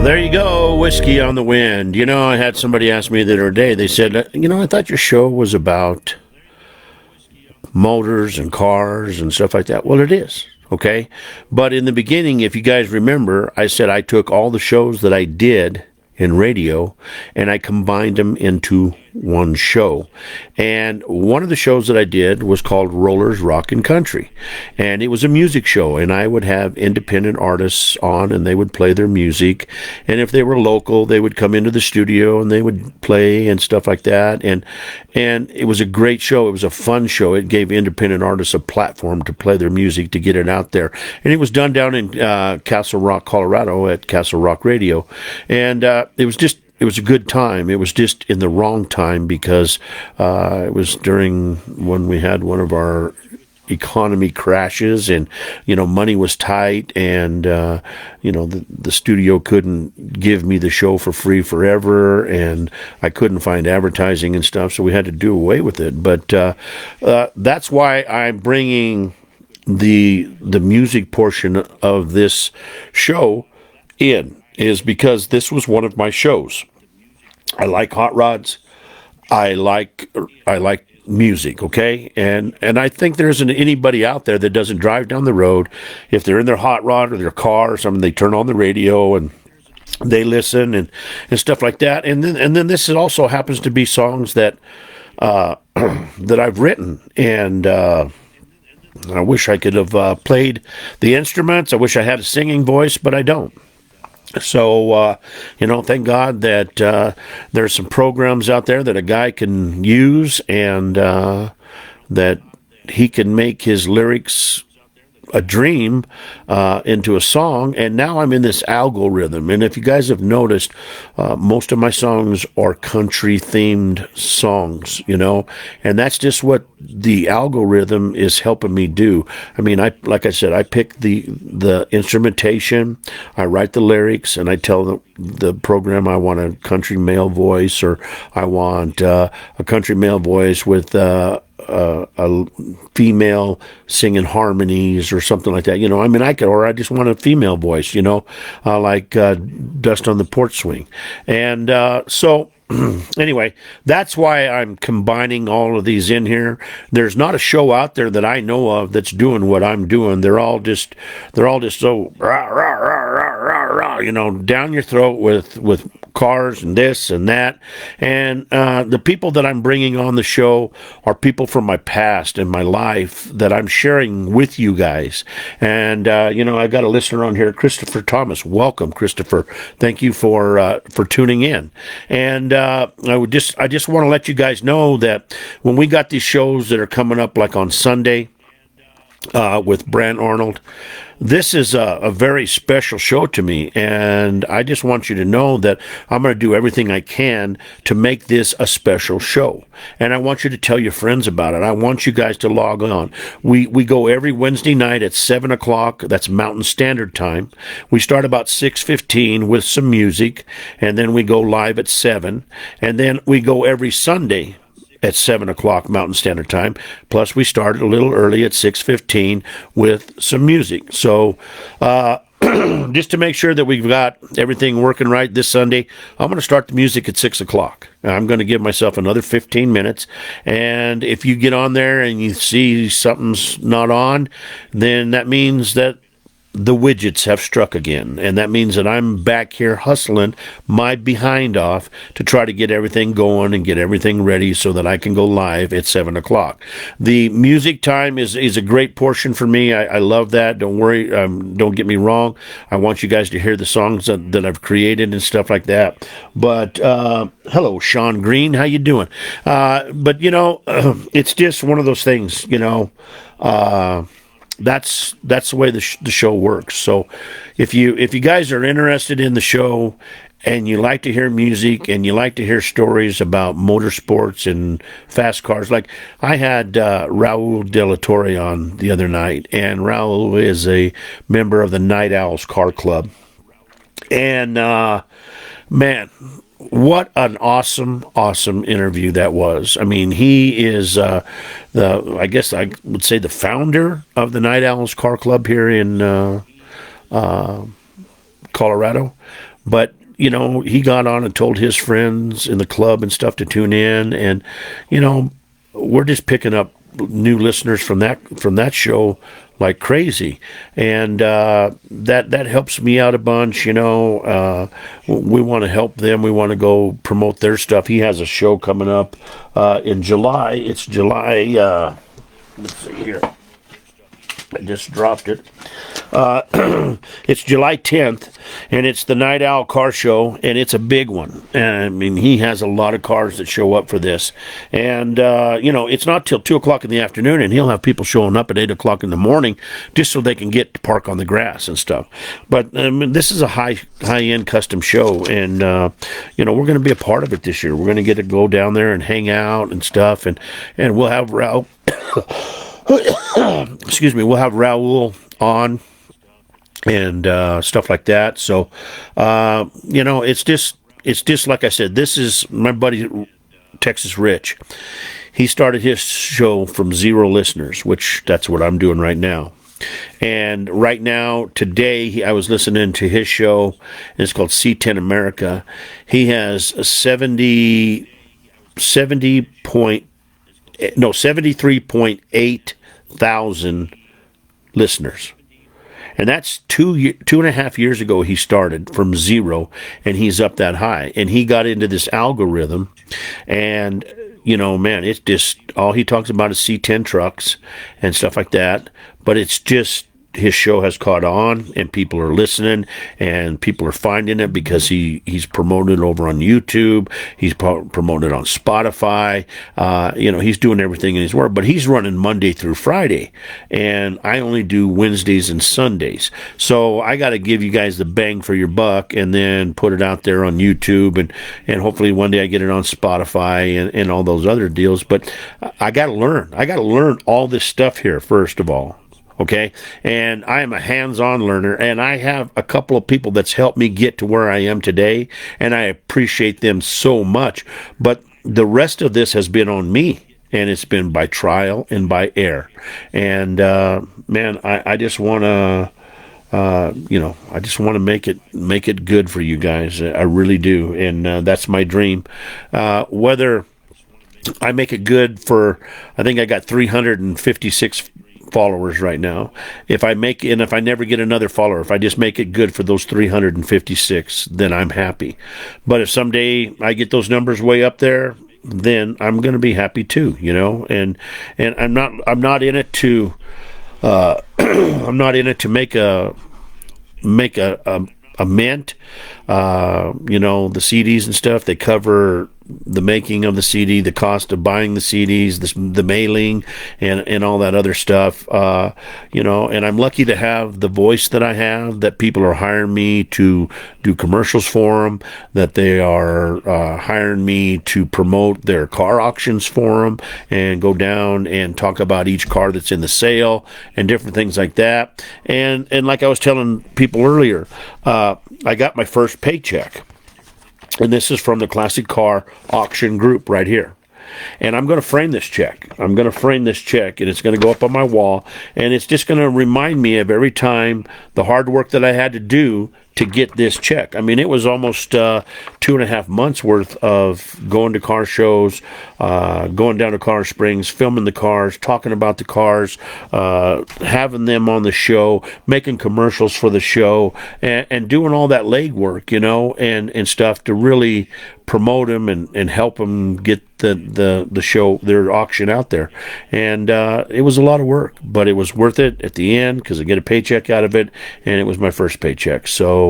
[SPEAKER 2] There you go, Whiskey on the Wind. You know, I had somebody ask me the other day, they said, I thought your show was about motors and cars and stuff like that. Well, it is, okay? But in the beginning, if you guys remember, I said I took all the shows that I did in radio and I combined them into one show. And one of the shows that I did was called Rollers Rock and Country, and it was a music show, and I would have independent artists on and they would play their music, and if they were local they would come into the studio and they would play and stuff like that, and it was a great show. It was a fun show. It gave independent artists a platform to play their music, to get it out there, and it was done down in Castle Rock, Colorado at Castle Rock Radio, and it was a good time. It was just in the wrong time because it was during when we had one of our economy crashes, and money was tight, and the studio couldn't give me the show for free forever, and I couldn't find advertising and stuff, so we had to do away with it. But that's why I'm bringing the music portion of this show in, is because this was one of my shows. I like hot rods. I like music, okay? And I think there isn't anybody out there that doesn't drive down the road, if they're in their hot rod or their car or something, they turn on the radio and they listen and stuff like that. And then this also happens to be songs that that I've written, and I wish I could have played the instruments. I wish I had a singing voice, but I don't. So, thank God that there's some programs out there that a guy can use, and that he can make his lyrics a dream into a song, and now I'm in this algorithm. And if you guys have noticed, most of my songs are country themed songs, and that's just what the algorithm is helping me do. I mean, like I said, I pick the instrumentation, I write the lyrics, and I tell the program I want a country male voice, or I want a country male voice with a female singing harmonies or something like that. I mean, I just want a female voice, like Dust on the Porch Swing. And so anyway, that's why I'm combining all of these in here. There's not a show out there that I know of that's doing what I'm doing. They're all just so rah, rah, rah, rah, rah, rah, down your throat with cars and this and that. And the people that I'm bringing on the show are people from my past and my life that I'm sharing with you guys. And I've got a listener on here, Christopher Thomas. Welcome, Christopher. Thank you for tuning in. And I just want to let you guys know that when we got these shows that are coming up, like on Sunday with Brant Arnold, this is a very special show to me, and I just want you to know that I'm going to do everything I can to make this a special show. And I want you to tell your friends about it. I want you guys to log on. We go every Wednesday night at 7 o'clock. That's Mountain Standard Time. We start about 6:15 with some music, and then we go live at 7. And then we go every Sunday at 7 o'clock Mountain Standard Time. Plus, we started a little early at 6:15 with some music. So, just to make sure that we've got everything working right this Sunday, I'm going to start the music at 6 o'clock. I'm going to give myself another 15 minutes. And if you get on there and you see something's not on, then that means that the widgets have struck again, and that means that I'm back here hustling my behind off to try to get everything going and get everything ready so that I can go live at 7 o'clock. The music time is a great portion for me. I love that. Don't worry. Don't get me wrong. I want you guys to hear the songs that I've created and stuff like that. But hello, Sean Green. How you doing? But it's just one of those things, That's the way the show works. So if you guys are interested in the show and you like to hear music and you like to hear stories about motorsports and fast cars, like I had Raul De La Torre on the other night, and Raul is a member of the Night Owls Car Club. And man, what an awesome interview that was. I mean, he is I guess I would say the founder of the Night Owls Car Club here in Colorado. But, he got on and told his friends in the club and stuff to tune in. And, we're just picking up new listeners from that show like crazy, and that helps me out a bunch. We want to help them. We want to go promote their stuff. He has a show coming up in July. It's July. Let's see here. I just dropped it. It's July 10th, and it's the Night Owl Car Show, and it's a big one. I mean, he has a lot of cars that show up for this. And, it's not till 2 o'clock in the afternoon, and he'll have people showing up at 8 o'clock in the morning just so they can get to park on the grass and stuff. But, this is a high-end custom show, and, we're going to be a part of it this year. We're going to get to go down there and hang out and stuff, and we'll have Raul... excuse me, we'll have Raul on and stuff like that. So, it's just like I said, this is my buddy Texas Rich. He started his show from 0 listeners, which that's what I'm doing right now. And right now, today, I was listening to his show, and it's called C10 America. He has 73.8 thousand listeners, and that's 2.5 years ago. He started from 0, and he's up that high. And he got into this algorithm, and man, it's just all he talks about is C10 trucks and stuff like that. But it's just his show has caught on and people are listening and people are finding it because he's promoted over on YouTube. He's promoted on Spotify. He's doing everything in his work, but he's running Monday through Friday and I only do Wednesdays and Sundays. So I got to give you guys the bang for your buck and then put it out there on YouTube and hopefully one day I get it on Spotify and all those other deals. But I got to learn all this stuff here first of all. Okay, and I am a hands-on learner, and I have a couple of people that's helped me get to where I am today, and I appreciate them so much. But the rest of this has been on me, and it's been by trial and by error. And man, I just want to. I just want to make it good for you guys. I really do, and that's my dream. Whether I make it good for, I think I got 356 followers right now. If I never get another follower, if I just make it good for those 356, then I'm happy. But if someday I get those numbers way up there, then I'm going to be happy too, and I'm not in it to I'm not in it to make a mint. The CDs and stuff, they cover the making of the CD, the cost of buying the CDs, the mailing, and all that other stuff. And I'm lucky to have the voice that I have, that people are hiring me to do commercials for them, that they are hiring me to promote their car auctions for them and go down and talk about each car that's in the sale and different things like that. And like I was telling people earlier, I got my first paycheck. And this is from the Classic Car Auction Group right here. And I'm going to frame this check. And it's going to go up on my wall. And it's just going to remind me of every time the hard work that I had to do to get this check. I mean, it was almost 2.5 months worth of going to car shows, going down to Car Springs, filming the cars, talking about the cars, having them on the show, making commercials for the show, and doing all that legwork, and stuff to really promote them and help them get the show, their auction out there. And it was a lot of work, but it was worth it at the end because I get a paycheck out of it, and it was my first paycheck. So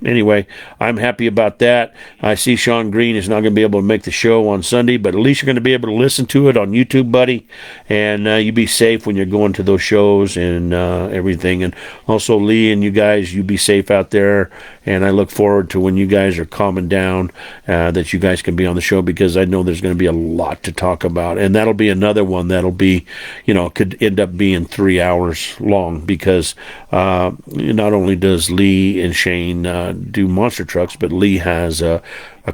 [SPEAKER 2] anyway, I'm happy about that. I see Sean Green is not going to be able to make the show on Sunday, but at least you're going to be able to listen to it on YouTube, buddy, and you be safe when you're going to those shows and everything. And also, Lee and you guys, you be safe out there, and I look forward to when you guys are calming down, that you guys can be on the show, because I know there's going to be a lot to talk about, and that'll be another one that'll be, could end up being 3 hours long, because not only does Lee and Shane do monster trucks, but Lee has a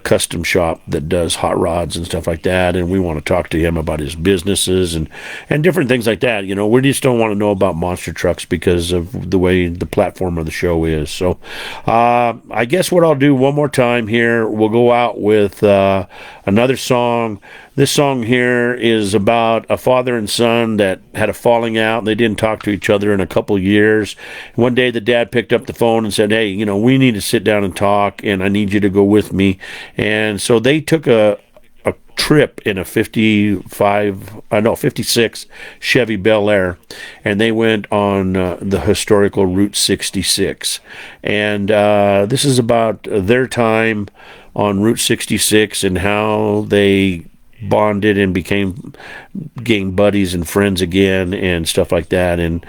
[SPEAKER 2] custom shop that does hot rods and stuff like that, and we want to talk to him about his businesses and different things like that. We just don't want to know about monster trucks because of the way the platform of the show is. So I guess what I'll do one more time here, we'll go out with another song. This song here is about a father and son that had a falling out, and they didn't talk to each other in a couple years. One day the dad picked up the phone and said, hey, we need to sit down and talk, and I need you to go with me. And so they took a trip in a 56 Chevy Bel Air, and they went on the historical Route 66. And this is about their time on Route 66 and how they bonded and became buddies and friends again and stuff like that. And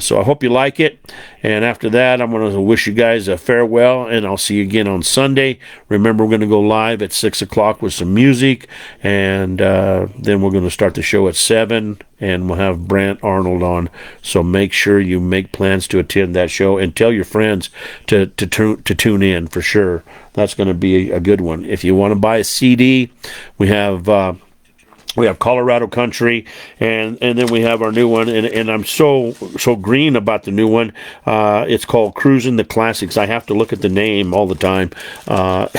[SPEAKER 2] so I hope you like it. And after that, I'm going to wish you guys a farewell, and I'll see you again on Sunday. Remember, we're going to go live at 6 o'clock with some music, and then we're going to start the show at 7, and we'll have Brant Arnold on. So make sure you make plans to attend that show, and tell your friends to tune in for sure. That's going to be a good one. If you want to buy a CD, we have Colorado Country, and then we have our new one, and I'm so green about the new one. It's called Cruising the Classics. I have to look at the name all the time of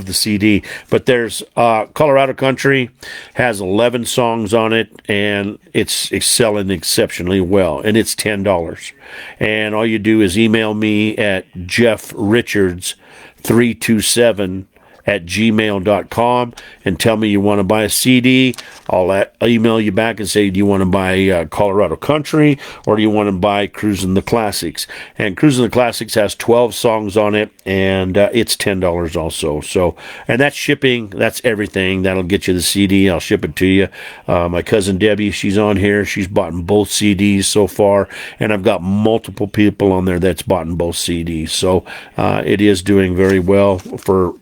[SPEAKER 2] the CD. But there's Colorado Country has 11 songs on it, and it's selling exceptionally well, and it's $10. And all you do is email me at jeffrichards327 at gmail.com and tell me you want to buy a CD. I'll email you back and say, do you want to buy Colorado Country or do you want to buy Cruisin' the Classics? And Cruisin' the Classics has 12 songs on it, and it's $10 also. So, and that's shipping. That's everything. That'll get you the CD. I'll ship it to you. My cousin Debbie, she's on here. She's bought both CDs so far, and I've got multiple people on there that's bought both CDs. So it is doing very well for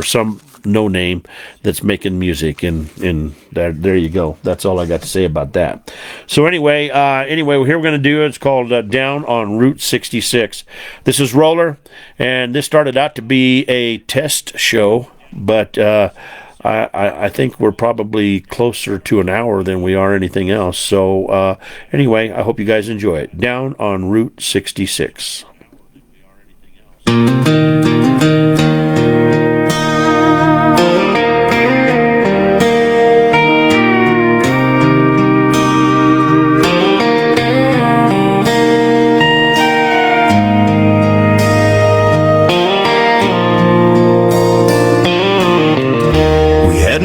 [SPEAKER 2] some no name that's making music, and there you go. That's all I got to say about that. So anyway, here we're going to do it. It's called Down on Route 66. This is Roller, and this started out to be a test show, but I think we're probably closer to an hour than we are anything else. So anyway, I hope you guys enjoy it. Down on Route 66.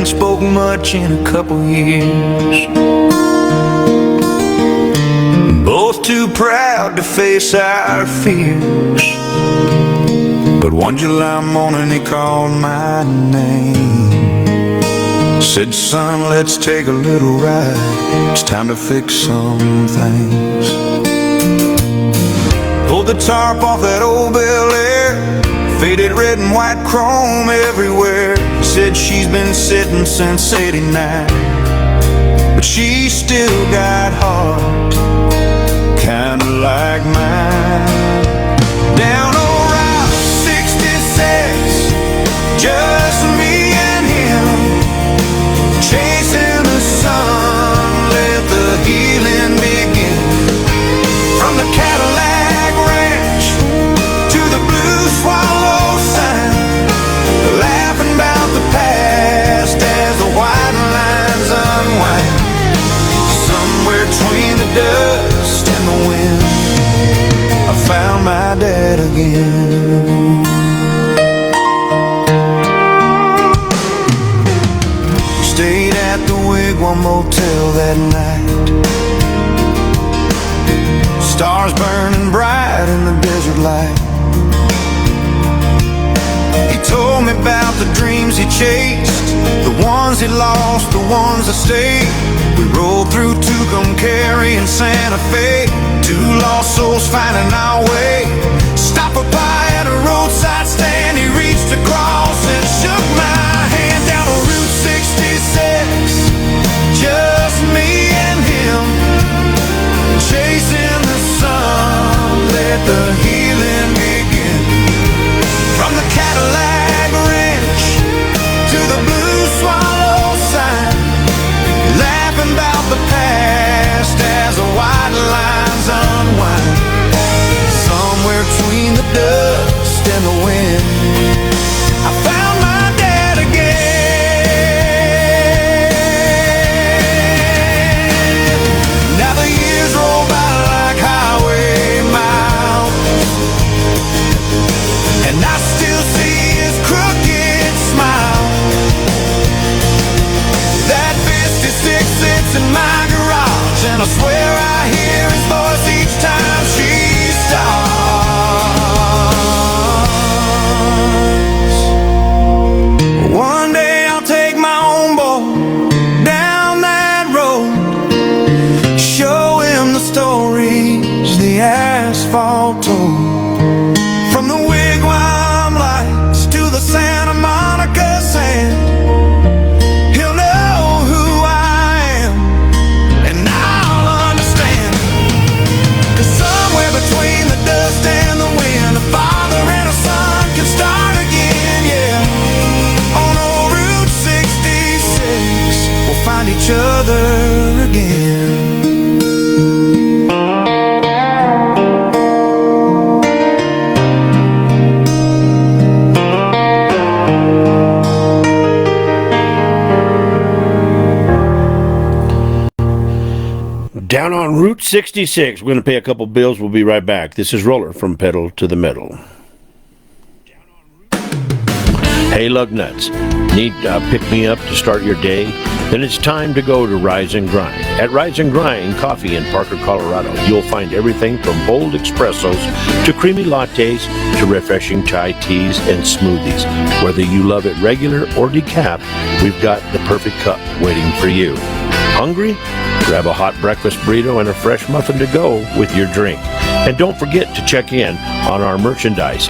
[SPEAKER 3] Spoken much in a couple years, both too proud to face our fears. But one July morning he called my name, said, son, let's take a little ride, it's time to fix some things. Pulled the tarp off that old Bel Air, faded red and white chrome everywhere. Said she's been sitting since '89, but she's still got heart, kinda like mine. Down on Route 66, just me and him, chasing the sun, let the healing begin. From the Cadillac Ranch to the Blue Swallow sign, laughing about the past as the white lines unwind. Somewhere between the dust and the wind, I found my dad again. We stayed at the Wigwam Motel that night, stars burning bright in the desert light. He told me about the dreams he chased, the ones he lost, the ones that stayed. We rolled through Tucumcari and Santa Fe, two lost souls finding our way. Stop a pie at a roadside stand, he reached across and shook my hand. Down on Route 66, just me and him, chasing the sun, let the healing begin. From the Cadillac Ranch to the Blue Swallow sign, laughing about the past as the white lines unwind. Somewhere between the dust and the wind, I found my dad again. Now the years roll by like highway miles, and I still see his crooked smile. That 56 sits in my garage, and I swear I hear his voice each time she starts. One day I'll take my own boy down that road, show him the stories the asphalt told. From the Wigwam lights to the Santa Monica sand, he'll know who I am, and I'll understand. 'Cause somewhere between the dust and the wind, a father and a son can start again, yeah. On old Route 66, we'll find each other again.
[SPEAKER 2] Down on Route 66. We're going to pay a couple bills. We'll be right back. This is Roller from Pedal to the Metal. Hey, lug nuts, need pick-me-up to start your day? Then it's time to go to Rise and Grind. At Rise and Grind Coffee in Parker, Colorado, you'll find everything from bold espressos to creamy lattes to refreshing chai teas and smoothies. Whether you love it regular or decaf, we've got the perfect cup waiting for you. Hungry? Grab a hot breakfast burrito and a fresh muffin to go with your drink. And don't forget to check in on our merchandise.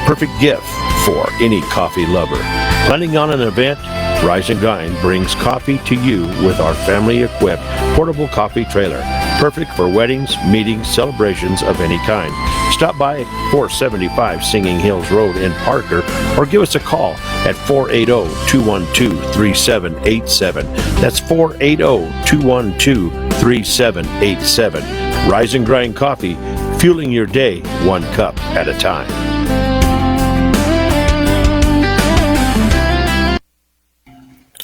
[SPEAKER 2] Perfect gift for any coffee lover. Planning on an event? Rise and Grind brings coffee to you with our family-equipped portable coffee trailer. Perfect for weddings, meetings, celebrations of any kind. Stop by 475 Singing Hills Road in Parker or give us a call at 480-212-3787. That's 480-212-3787. Rise and Grind Coffee, fueling your day one cup at a time.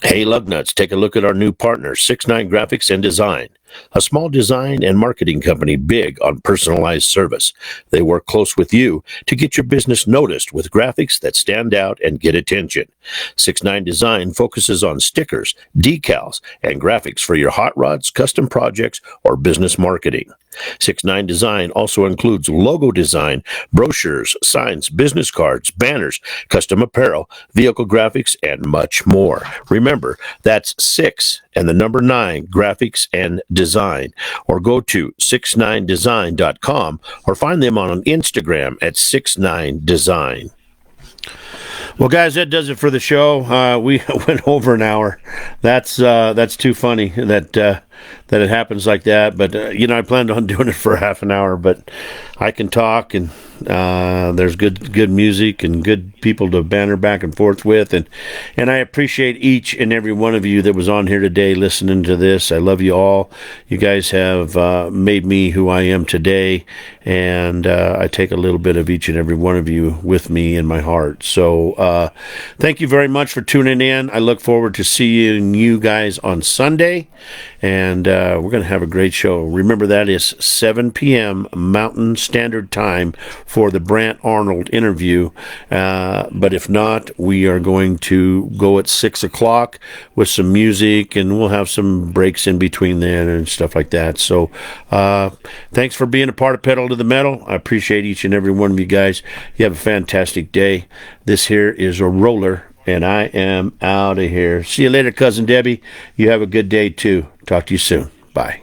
[SPEAKER 2] Hey, lug nuts, take a look at our new partner, 6ix9ine Graphics and Design, a small design and marketing company big on personalized service. They work close with you to get your business noticed with graphics that stand out and get attention. 6ix9ine Design focuses on stickers, decals, and graphics for your hot rods, custom projects, or business marketing. 6ix9ine Design also includes logo design, brochures, signs, business cards, banners, custom apparel, vehicle graphics, and much more. Remember, that's 6 and the number 9 Graphics and Design, or go to 6ix9design.com or find them on Instagram at 6ix9design. Well, guys, that does it for the show. We went over an hour. That's too funny that it happens like that. But I planned on doing it for half an hour. But I can talk, and there's good music and good people to banter back and forth with, and I appreciate each and every one of you that was on here today listening to this. I love you all. You guys have made me who I am today, and I take a little bit of each and every one of you with me in my heart. So thank you very much for tuning in. I look forward to seeing you guys on Sunday, and we're going to have a great show. Remember, that is 7 p.m. Mountain Standard Time for the Brant Arnold interview. But if not, we are going to go at 6 o'clock with some music, and we'll have some breaks in between then and stuff like that. So thanks for being a part of Pedal to the Metal. I appreciate each and every one of you guys. You have a fantastic day. This here is a roller, and I am out of here. See you later, Cousin Debbie. You have a good day, too. Talk to you soon. Bye.